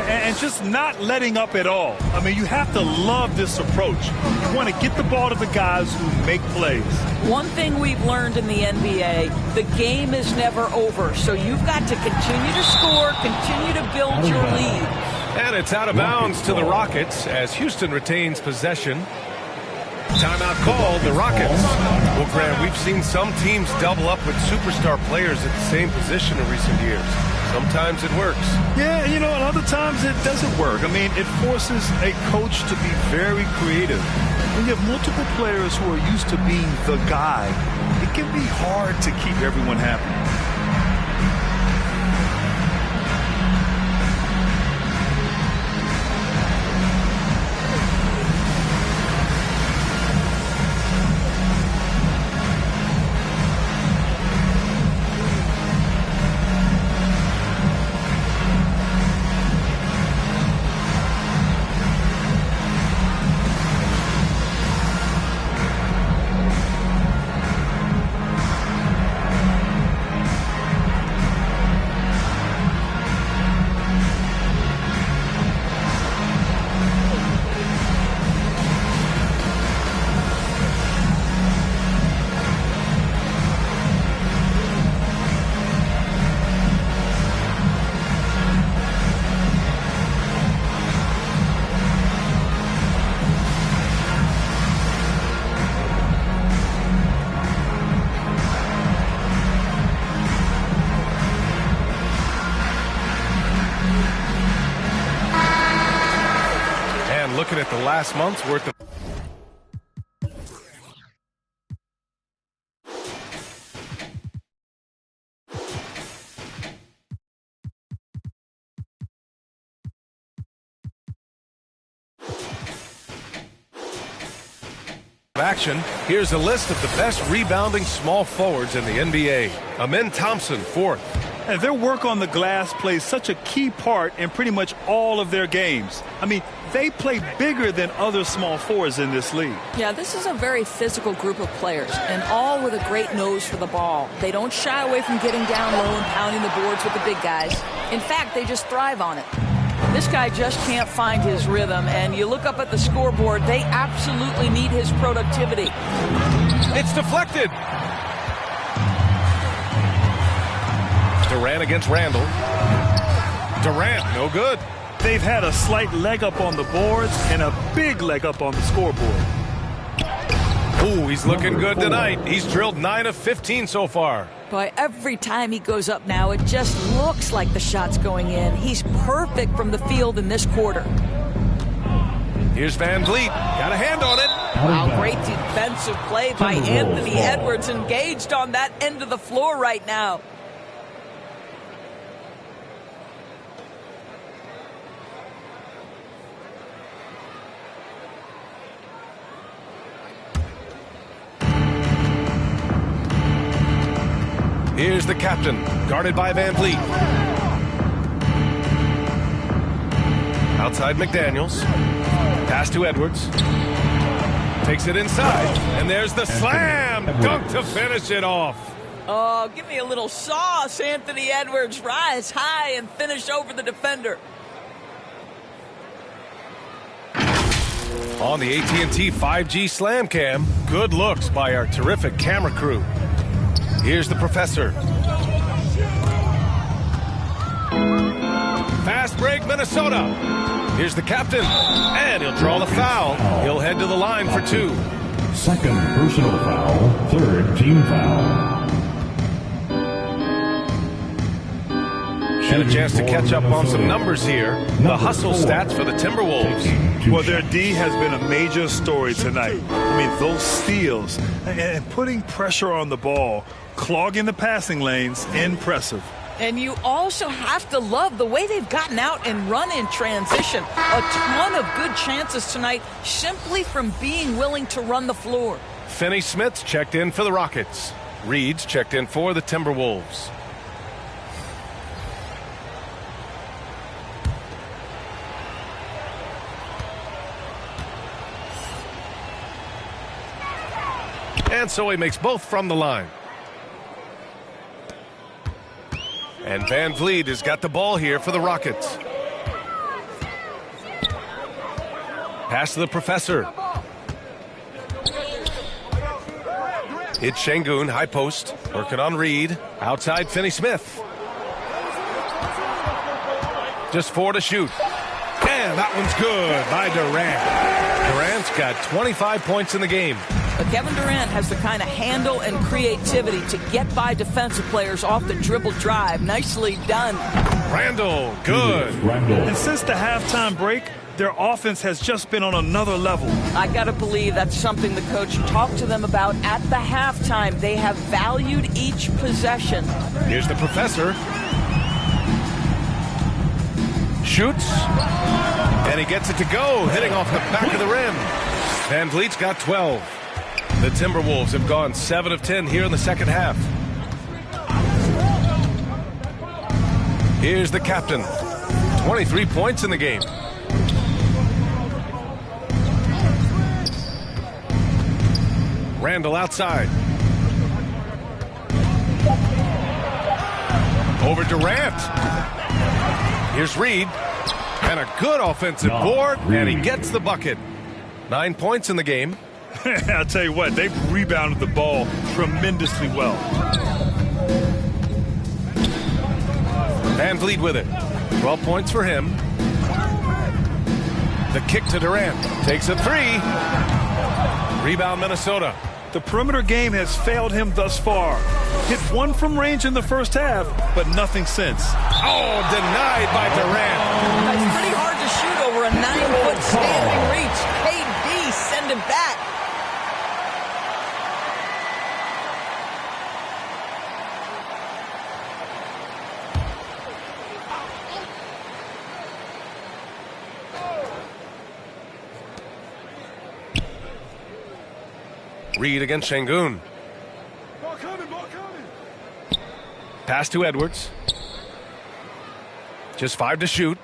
And just not letting up at all. I mean, you have to love this approach. You want to get the ball to the guys who make plays. One thing we've learned in the NBA, the game is never over. So you've got to continue to score, continue to build your lead. And it's out of bounds to the Rockets as Houston retains possession. Timeout called, the Rockets. Well, Grant, we've seen some teams double up with superstar players at the same position in recent years. Sometimes it works. Yeah, you know, and other times it doesn't work. I mean, it forces a coach to be very creative. When you have multiple players who are used to being the guy, it can be hard to keep everyone happy. last month's worth of action. Here's a list of the best rebounding small forwards in the NBA. Amen Thompson, 4th. And their work on the glass plays such a key part in pretty much all of their games. I mean, they play bigger than other small forwards in this league. Yeah, this is a very physical group of players, and all with a great nose for the ball. They don't shy away from getting down low and pounding the boards with the big guys. In fact, they just thrive on it. This guy just can't find his rhythm, and you look up at the scoreboard, they absolutely need his productivity. It's deflected. Durant against Randall. Durant, no good. They've had a slight leg up on the boards and a big leg up on the scoreboard. Ooh, he's looking good tonight. He's drilled 9 of 15 so far. Boy, every time he goes up now, it just looks like the shot's going in. He's perfect from the field in this quarter. Here's Van Vliet. Got a hand on it. Wow, great defensive play by Anthony Edwards, engaged on that end of the floor right now. Here's the captain, guarded by Van Vliet. Outside McDaniels. Pass to Edwards. Takes it inside, and there's the slam dunk to finish it off. Oh, give me a little sauce, Anthony Edwards. Rise high and finish over the defender. On the AT&T 5G Slam Cam, good looks by our terrific camera crew. Here's the professor. Fast break, Minnesota. Here's the captain, and he'll draw the foul. He'll head to the line for 2. 2nd personal foul, 3rd team foul. And a chance to catch up on some numbers here. The hustle stats for the Timberwolves. Well, their D has been a major story tonight. I mean, those steals and putting pressure on the ball, clogging the passing lanes, impressive. And you also have to love the way they've gotten out and run in transition. A ton of good chances tonight simply from being willing to run the floor. Finney Smith's checked in for the Rockets. Reed's checked in for the Timberwolves. And so he makes both from the line. And Van Vliet has got the ball here for the Rockets. Pass to the professor. It's Şengün, high post, working on Reed. Outside Finney Smith. Just 4 to shoot. And that one's good by Durant. Durant's got 25 points in the game. But Kevin Durant has the kind of handle and creativity to get by defensive players off the dribble drive. Nicely done. Randall, good. And since the halftime break, their offense has just been on another level. I got to believe that's something the coach talked to them about at the halftime. They have valued each possession. Here's the professor. Shoots. And he gets it to go, hitting off the back of the rim. Van Vliet's got 12. The Timberwolves have gone 7 of 10 here in the second half. Here's the captain. 23 points in the game. Randall outside. Over Durant. Here's Reed. And a good offensive board, and he gets the bucket. 9 points in the game. I'll tell you what, they've rebounded the ball tremendously well. Van Vliet with it. 12 points for him. The kick to Durant. Takes a 3. Rebound Minnesota. The perimeter game has failed him thus far. Hit 1 from range in the first half, but nothing since. Oh, denied by Durant. That's pretty hard to shoot over a 9-foot standing reach. Hey, Reed against Şengün. Ball coming, ball coming. Pass to Edwards. Just 5 to shoot.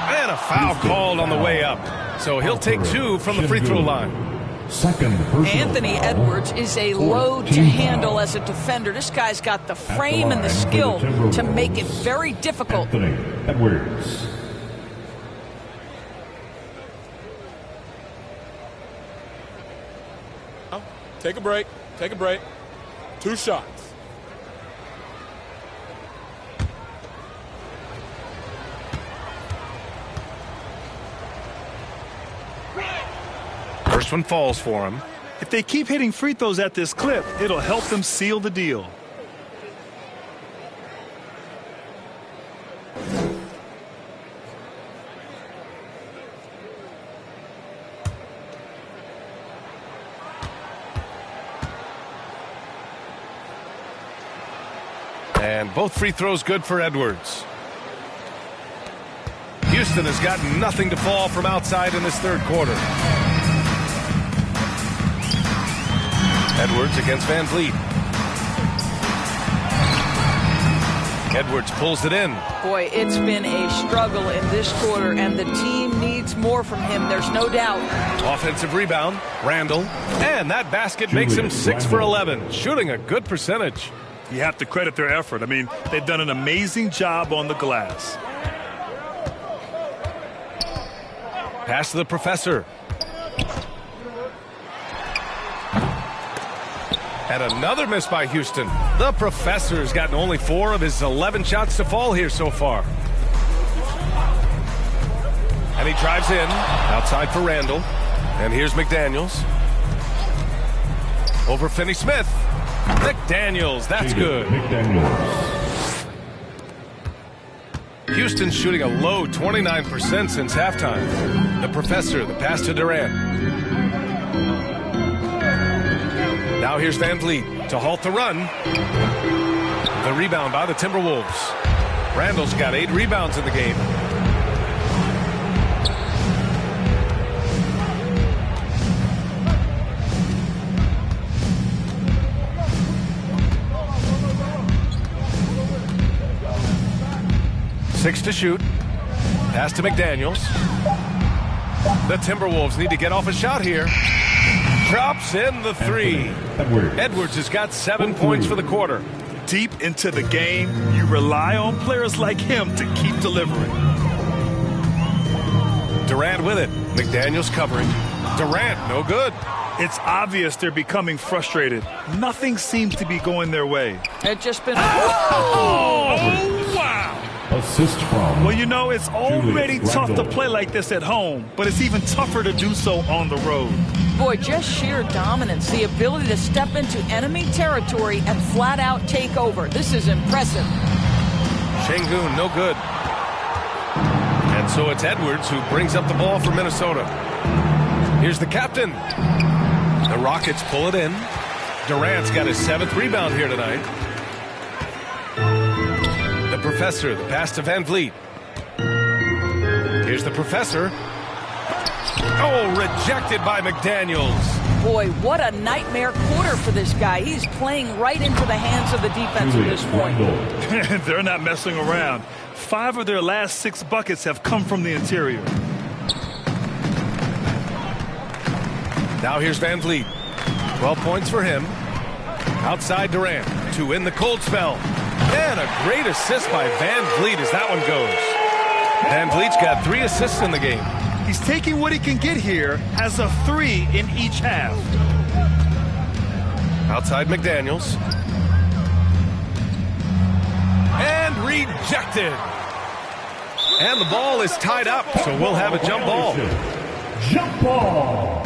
And a foul called on the way up. So he'll take 2 from the free throw line. Anthony Edwards is a load to handle as a defender. This guy's got the frame and the skill to make it very difficult. Anthony Edwards. Take a break. Take a break. 2 shots. First one falls for him. If they keep hitting free throws at this clip, it'll help them seal the deal. And both free throws good for Edwards. Houston has got nothing to fall from outside in this third quarter. Edwards against Van Vliet. Edwards pulls it in. Boy, it's been a struggle in this quarter, and the team needs more from him. There's no doubt. Offensive rebound, Randall. And that basket makes him 6 for 11, shooting a good percentage. You have to credit their effort. I mean, they've done an amazing job on the glass. Pass to the professor. And another miss by Houston. The professor has gotten only 4 of his 11 shots to fall here so far. And he drives in, outside for Randall. And here's McDaniels. Over Finney-Smith. McDaniels, that's good. Houston's shooting a low 29% since halftime. The professor, the pass to Durant. Now here's Van Vliet to halt the run. The rebound by the Timberwolves. Randall's got 8 rebounds in the game. Six to shoot. Pass to McDaniels. The Timberwolves need to get off a shot here. Drops in the 3. Edwards has got 7 points for the quarter. Deep into the game, you rely on players like him to keep delivering. Durant with it. McDaniels covering. Durant, no good. It's obvious they're becoming frustrated. Nothing seems to be going their way. It's just been... Oh, wow. Assist from. Well, you know, it's already tough to play like this at home, but it's even tougher to do so on the road. Boy, just sheer dominance, the ability to step into enemy territory and flat out take over. This is impressive. Şengün, no good. And so it's Edwards who brings up the ball for Minnesota. Here's the captain. The Rockets pull it in. Durant's got his 7th rebound here tonight. The professor, the pass to Van Vliet. Here's the professor. Oh, rejected by McDaniels. Boy, what a nightmare quarter for this guy. He's playing right into the hands of the defense at this point. They're not messing around. 5 of their last 6 buckets have come from the interior. Now here's Van Vliet. 12 points for him. Outside Durant to win the cold spell. And a great assist by Van Vliet as that one goes. Van Vliet's got 3 assists in the game. He's taking what he can get here, has a 3 in each half. Outside McDaniels. And rejected. And the ball is tied up, so we'll have a jump ball. Jump ball.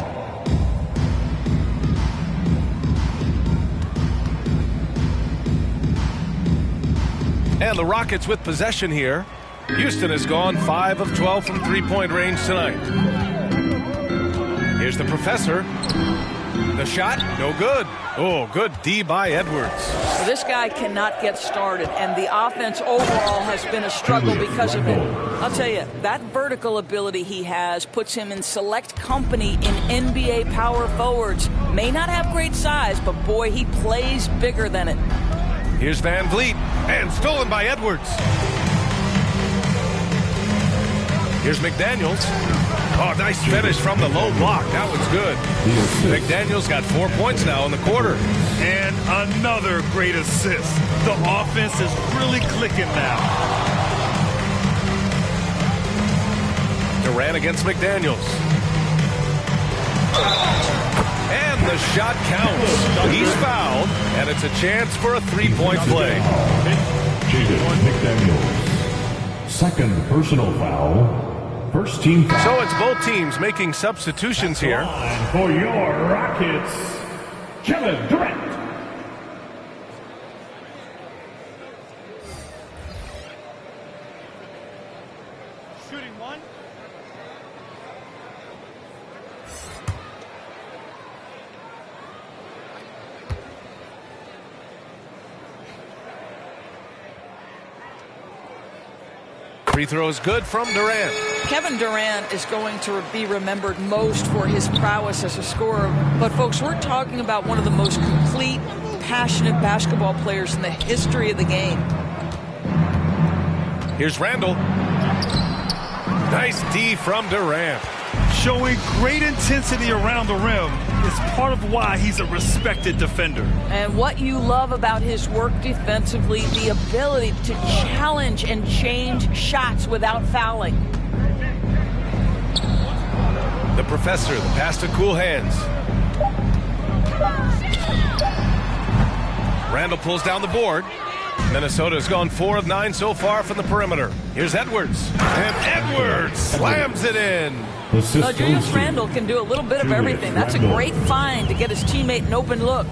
And the Rockets with possession here. Houston has gone 5 of 12 from 3-point range tonight. Here's the professor. The shot, no good. Oh, good D by Edwards. Well, this guy cannot get started, and the offense overall has been a struggle because of it. I'll tell you, that vertical ability he has puts him in select company in NBA power forwards. May not have great size, but boy, he plays bigger than it. Here's Van Vliet, and stolen by Edwards. Here's McDaniels. Oh, nice finish from the low block. That one's good. McDaniels got 4 points now in the quarter. And another great assist. The offense is really clicking now. Durant against McDaniels. And the shot counts. He's fouled, and it's a chance for a three-point play. Jaden McDaniels. Second personal foul. First team foul. So it's both teams making substitutions here. For your Rockets, Kevin Durant. Shooting one. Free throw is good from Durant. Kevin Durant is going to be remembered most for his prowess as a scorer. But, folks, we're talking about one of the most complete, passionate basketball players in the history of the game. Here's Randall. Nice D from Durant. Showing great intensity around the rim is part of why he's a respected defender. And what you love about his work defensively, the ability to challenge and change shots without fouling. The professor, the pass to cool hands. Randall pulls down the board. Minnesota's gone 4 of 9 so far from the perimeter. Here's Edwards. And Edwards slams it in. Julius Randall can do a little bit of everything. That's a great find to get his teammate an open look.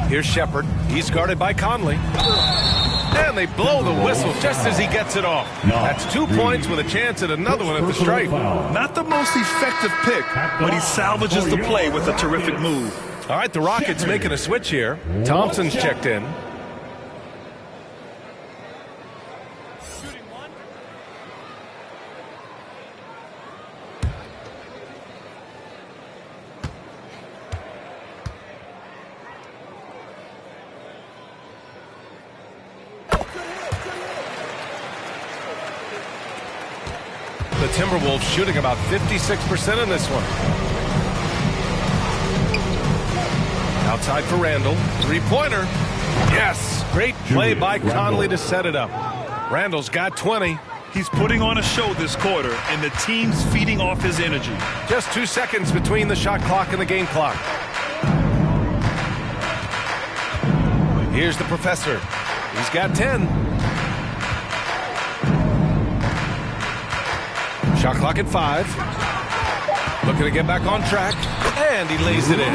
Here's Shepard. He's guarded by Conley. And they blow the whistle just as he gets it off. That's 2 points with a chance at another one at the stripe. Not the most effective pick, but he salvages the play with a terrific move. All right, the Rockets making a switch here. Thompson's checked in. The Timberwolves shooting about 56% in this one. Outside for Randall. Three-pointer. Yes. Great play by Conley to set it up. Randall's got 20. He's putting on a show this quarter, and the team's feeding off his energy. Just 2 seconds between the shot clock and the game clock. Here's the professor. He's got 10. Shot clock at 5. Looking to get back on track. And he lays it in.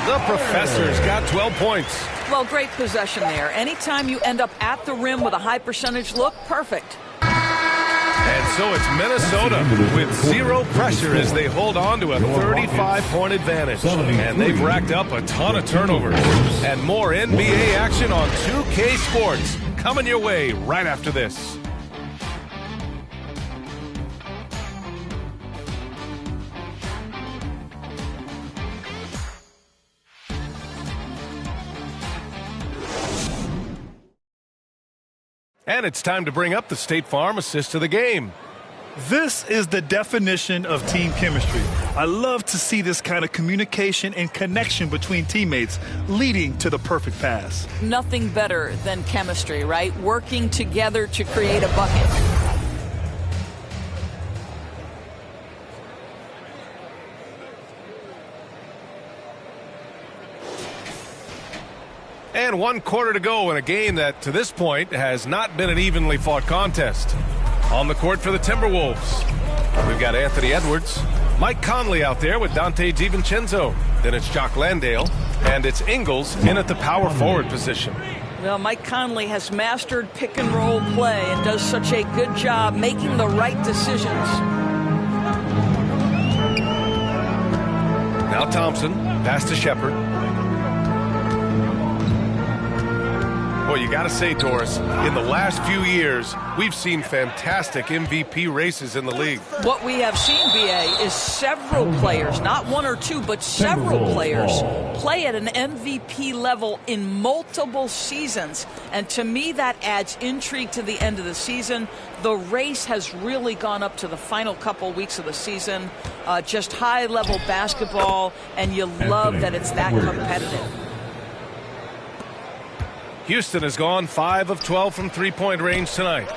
The professor's got 12 points. Well, great possession there. Anytime you end up at the rim with a high percentage look, perfect. And so it's Minnesota with zero pressure as they hold on to a 35-point advantage. And they've racked up a ton of turnovers. And more NBA action on 2K Sports coming your way right after this. And it's time to bring up the State Farm assist of the game. This is the definition of team chemistry. I love to see this kind of communication and connection between teammates leading to the perfect pass. Nothing better than chemistry, right? Working together to create a bucket. And 1 quarter to go in a game that, to this point, has not been an evenly fought contest. On the court for the Timberwolves, we've got Anthony Edwards, Mike Conley out there with Dante DiVincenzo. Then it's Jock Landale, and it's Ingles in at the power forward position. Well, Mike Conley has mastered pick and roll play and does such a good job making the right decisions. Now Thompson, pass to Shepard. Boy, you got to say, Doris, in the last few years, we've seen fantastic MVP races in the league. What we have seen, B.A., is several players, not one or two, but several players play at an MVP level in multiple seasons. And to me, that adds intrigue to the end of the season. The race has really gone up to the final couple weeks of the season. Just high-level basketball, and you love that it's that competitive. Houston has gone 5 of 12 from three-point range tonight.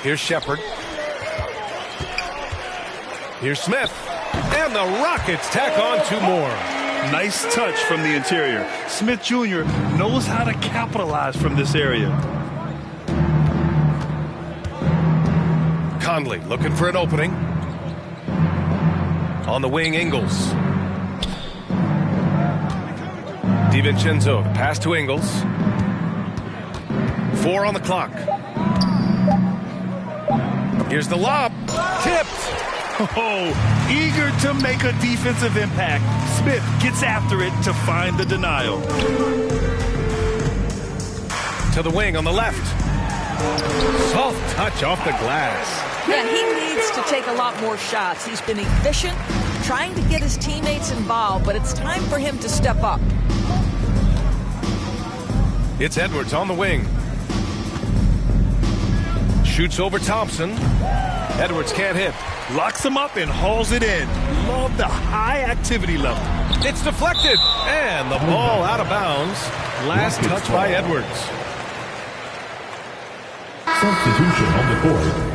Here's Shepard. Here's Smith. And the Rockets tack on 2 more. Nice touch from the interior. Smith Jr. knows how to capitalize from this area. Conley looking for an opening. On the wing, Ingles. DiVincenzo, the pass to Ingles. 4 on the clock. Here's the lob. Tipped. Oh, eager to make a defensive impact. Smith gets after it to find the denial. To the wing on the left. Soft touch off the glass. Yeah, he needs to take a lot more shots. He's been efficient, trying to get his teammates involved, but it's time for him to step up. It's Edwards on the wing. Shoots over Thompson. Edwards can't hit. Locks him up and hauls it in. Love the high activity level. It's deflected. And the ball out of bounds. Last touch by Edwards. Substitution on the court.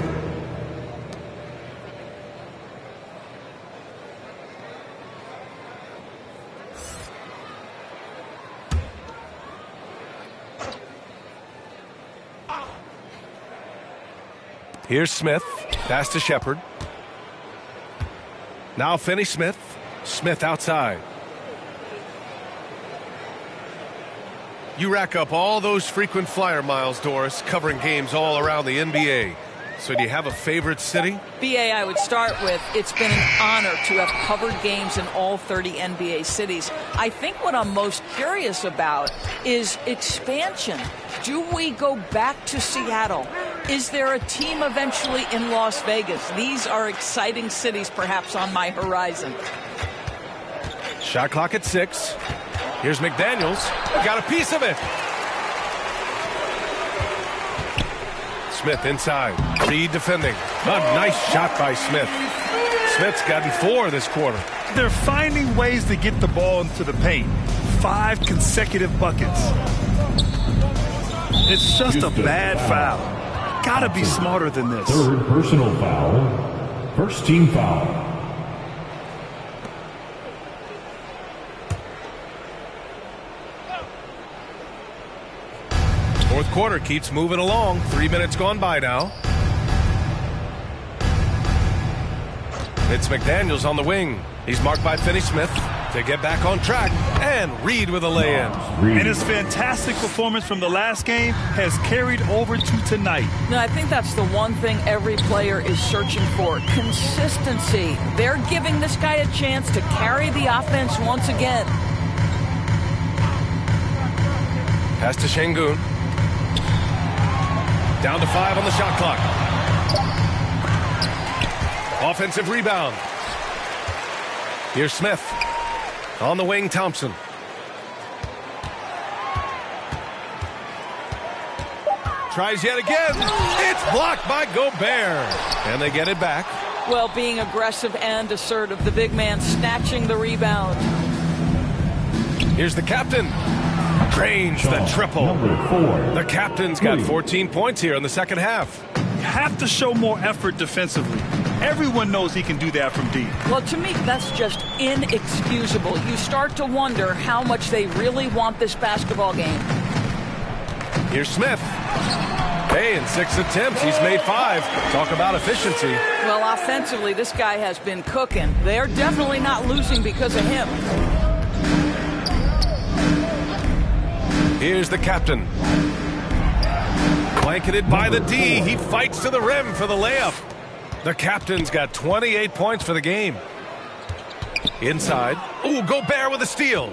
Here's Smith. Pass to Shepard. Now Finney-Smith. Smith outside. You rack up all those frequent flyer miles, Doris, covering games all around the NBA. So do you have a favorite city? BA, I would start with, it's been an honor to have covered games in all 30 NBA cities. I think what I'm most curious about is expansion. Do we go back to Seattle? Is there a team eventually in Las Vegas? These are exciting cities perhaps on my horizon. Shot clock at 6. Here's McDaniels. Got a piece of it. Smith inside. Reed defending. A nice shot by Smith. Smith's gotten 4 this quarter. They're finding ways to get the ball into the paint. 5 consecutive buckets. It's just a bad foul. Gotta be smarter than this. Third personal foul. First team foul. Fourth quarter keeps moving along. 3 minutes gone by now. It's McDaniels on the wing. He's marked by Finney-Smith to get back on track. And Reed with a lay-in. And his fantastic performance from the last game has carried over to tonight. No, I think that's the one thing every player is searching for. Consistency. They're giving this guy a chance to carry the offense once again. Pass to Şengün. Down to 5 on the shot clock. Offensive rebound. Here's Smith. On the wing, Thompson. Tries yet again. It's blocked by Gobert. And they get it back. Well, being aggressive and assertive. The big man snatching the rebound. Here's the captain. Grange the triple. The captain's got 14 points here in the second half. You have to show more effort defensively. Everyone knows he can do that from deep. Well, to me, that's just inexcusable. You start to wonder how much they really want this basketball game. Here's Smith. Hey, in 6 attempts, he's made 5. Talk about efficiency. Well, offensively, this guy has been cooking. They're definitely not losing because of him. Here's the captain. Blanketed by the D. He fights to the rim for the layup. The captain's got 28 points for the game. Inside. Ooh, Gobert with a steal.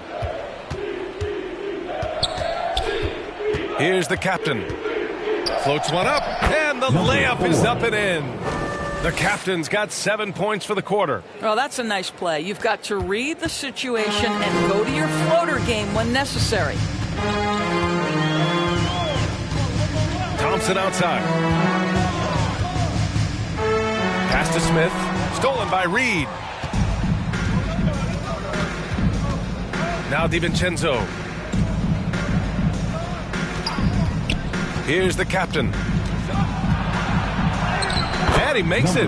Here's the captain. Floats one up, and the layup is up and in. The captain's got 7 points for the quarter. Well, that's a nice play. You've got to read the situation and go to your floater game when necessary. Thompson outside. Pass to Smith. Stolen by Reed. Now DiVincenzo. Here's the captain. And he makes it.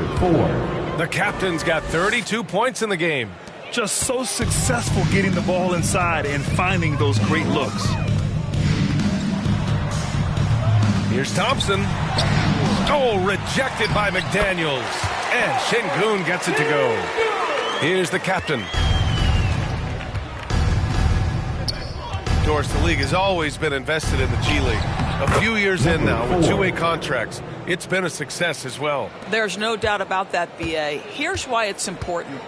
The captain's got 32 points in the game. Just so successful getting the ball inside and finding those great looks. Here's Thompson. Oh, rejected by McDaniels. And Şengün gets it to go. Here's the captain. Doris, the league has always been invested in the G League. A few years in now with two-way contracts. It's been a success as well. There's no doubt about that, B.A. Here's why it's important.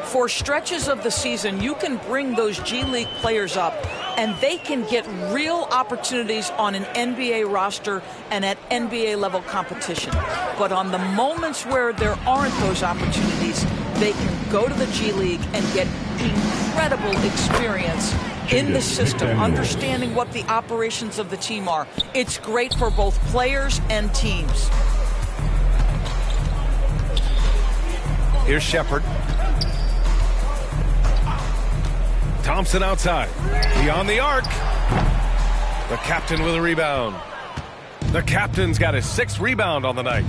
For stretches of the season, you can bring those G League players up, and they can get real opportunities on an NBA roster and at NBA-level competition. But on the moments where there aren't those opportunities, they can go to the G League and get incredible experience in the system, understanding what the operations of the team are. It's great for both players and teams. Here's Shepard. Thompson outside. Beyond the arc. The captain with a rebound. The captain's got his 6th rebound on the night.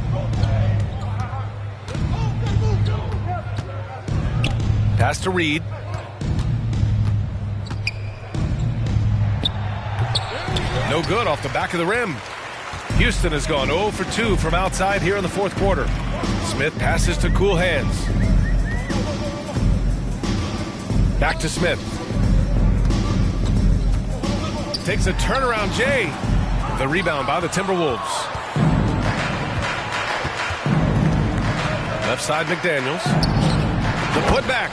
Pass to Reed. No good off the back of the rim. Houston has gone 0 for 2 from outside here in the 4th quarter. Smith passes to cool hands. Back to Smith. Takes a turnaround Jay. The rebound by the Timberwolves. Left side McDaniels. The putback.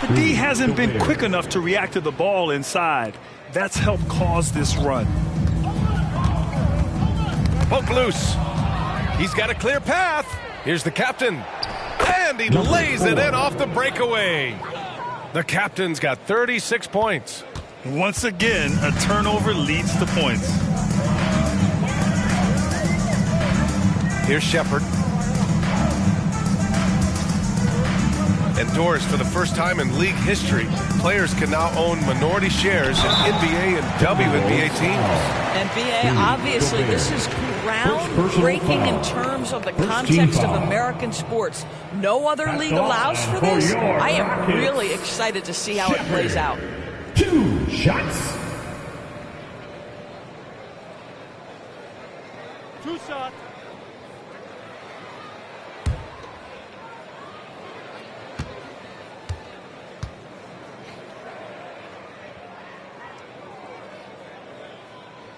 The D hasn't been quick enough to react to the ball inside. That's helped cause this run. Poke loose. He's got a clear path. Here's the captain. And he lays it in off the breakaway. The captain's got 36 points. Once again, a turnover leads to points. Here's Shepard. And Doris, for the first time in league history, players can now own minority shares in NBA and WNBA teams. And B.A., obviously, this is groundbreaking in terms of the context of American sports. No other league allows for this. I am really excited to see how it plays out. 2 shots. 2 shots.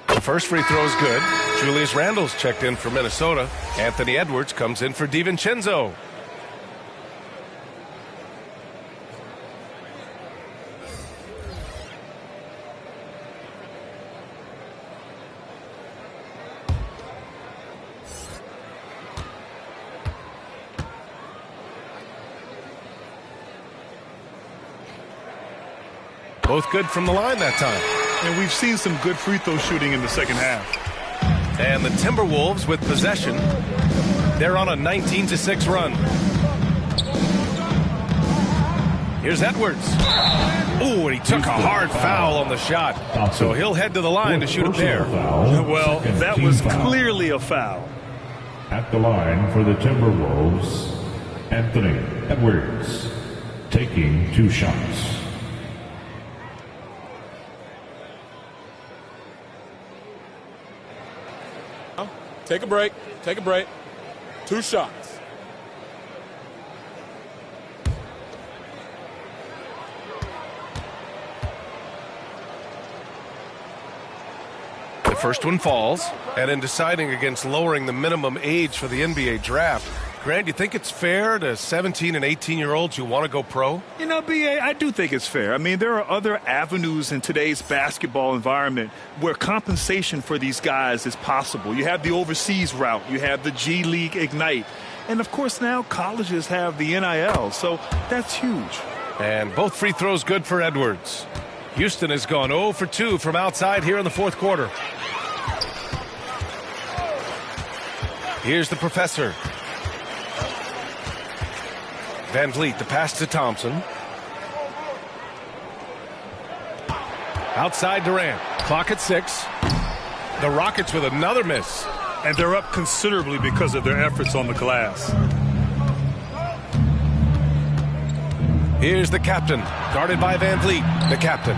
The first free throw is good. Julius Randle's checked in for Minnesota. Anthony Edwards comes in for DiVincenzo. Both good from the line that time. And we've seen some good free throw shooting in the second half. And the Timberwolves with possession. They're on a 19-6 run. Here's Edwards. Ooh, and he took a hard foul on the shot. So he'll head to the line to shoot a pair. Well, that was clearly a foul. At the line for the Timberwolves, Anthony Edwards taking 2 shots. Take a break. Take a break. 2 shots. The first one falls, and in deciding against lowering the minimum age for the NBA draft, Grant, you think it's fair to 17 and 18-year-olds who want to go pro? You know, B.A., I do think it's fair. I mean, there are other avenues in today's basketball environment where compensation for these guys is possible. You have the overseas route. You have the G League Ignite. And, of course, now colleges have the NIL, so that's huge. And both free throws good for Edwards. Houston has gone 0 for 2 from outside here in the fourth quarter. Here's the professor. Van Vliet, the pass to Thompson. Outside Durant. Clock at 6. The Rockets with another miss. And they're up considerably because of their efforts on the glass. Here's the captain, guarded by Van Vliet. The captain.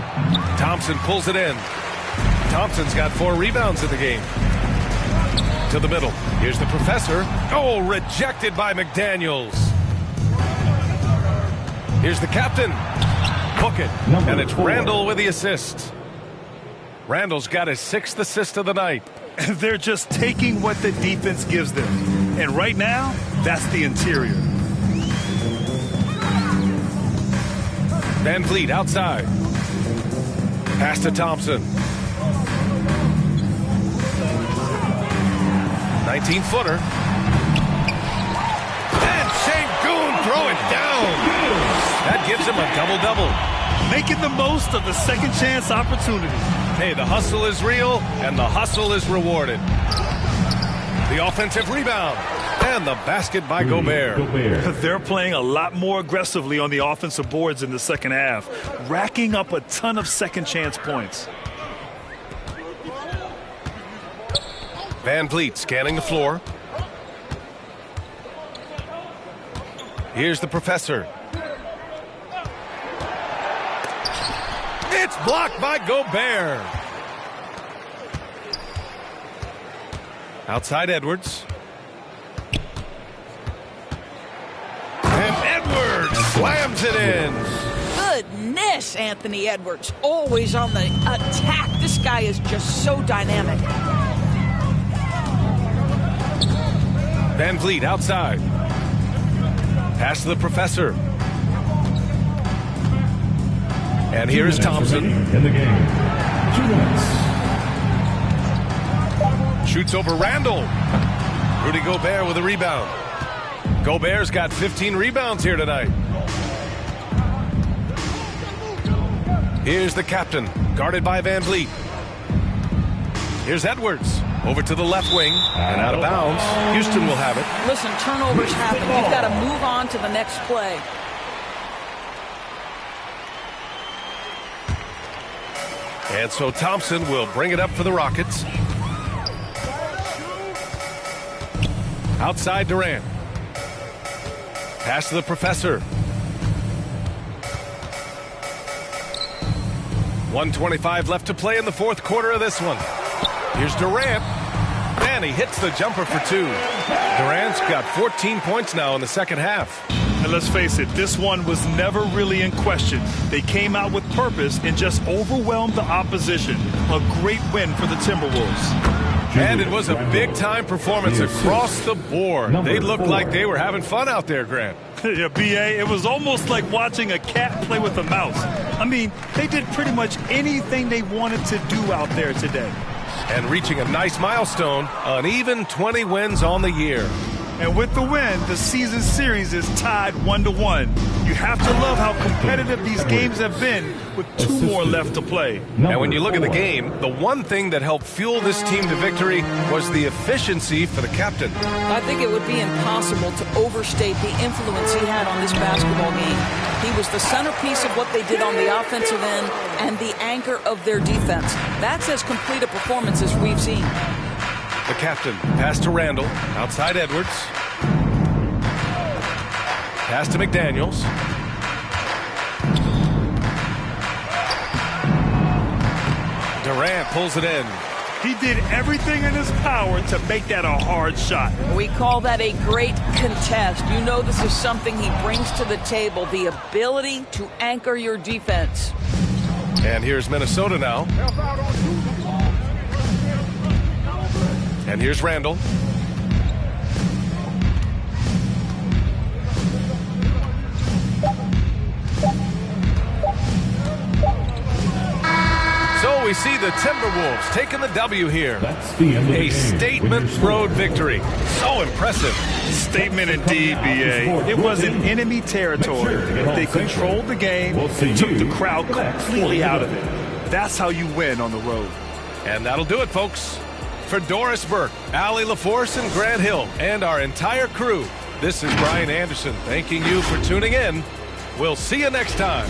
Thompson pulls it in. Thompson's got 4 rebounds in the game. To the middle. Here's the professor. Oh, rejected by McDaniels. Here's the captain. Book it. And it's Randall with the assist. Randall's got his 6th assist of the night. They're just taking what the defense gives them. And right now, that's the interior. Van Vliet outside. Pass to Thompson. 19-footer. And Sengun throw it down. That gives him a double-double. Making the most of the second chance opportunity. Hey, the hustle is real, and the hustle is rewarded. The offensive rebound. And the basket by Gobert. They're playing a lot more aggressively on the offensive boards in the second half, racking up a ton of second chance points. Van Vliet scanning the floor. Here's the professor. It's blocked by Gobert. Outside Edwards. And Edwards slams it in. Goodness, Anthony Edwards. Always on the attack. This guy is just so dynamic. Van Vliet outside. Pass to the professor. And here's Thompson. In the game. 2 minutes. Shoots over Randall. Rudy Gobert with a rebound. Gobert's got 15 rebounds here tonight. Here's the captain, guarded by Van Vliet. Here's Edwards. Over to the left wing and out of bounds. Houston will have it. Listen, turnovers happen. You've got to move on to the next play. And so Thompson will bring it up for the Rockets. Outside Durant. Pass to the professor. 1:25 left to play in the fourth quarter of this one. Here's Durant. And he hits the jumper for 2. Durant's got 14 points now in the second half. And let's face it, this one was never really in question. They came out with purpose and just overwhelmed the opposition. A great win for the Timberwolves. And it was a big-time performance across the board. They looked like they were having fun out there, Grant. Yeah, B.A., it was almost like watching a cat play with a mouse. I mean, they did pretty much anything they wanted to do out there today. And reaching a nice milestone, an even 20 wins on the year. And with the win, the season series is tied 1-1. You have to love how competitive these games have been with 2 more left to play. And when you look at the game, the one thing that helped fuel this team to victory was the efficiency for the captain. I think it would be impossible to overstate the influence he had on this basketball game. He was the centerpiece of what they did on the offensive end and the anchor of their defense. That's as complete a performance as we've seen. The captain, pass to Randall, outside Edwards. Pass to McDaniels. Durant pulls it in. He did everything in his power to make that a hard shot. We call that a great contest. You know this is something he brings to the table, the ability to anchor your defense. And here's Minnesota now. And here's Randall. see the Timberwolves taking the W here. That's the end of the A game. statement With your road score. victory. So impressive. Statement indeed, BA. It was in enemy territory, but they controlled the game and took the crowd completely out of it. That's how you win on the road. And that'll do it, folks. For Doris Burke, Allie LaForce, and Grant Hill, and our entire crew, this is Brian Anderson thanking you for tuning in. We'll see you next time.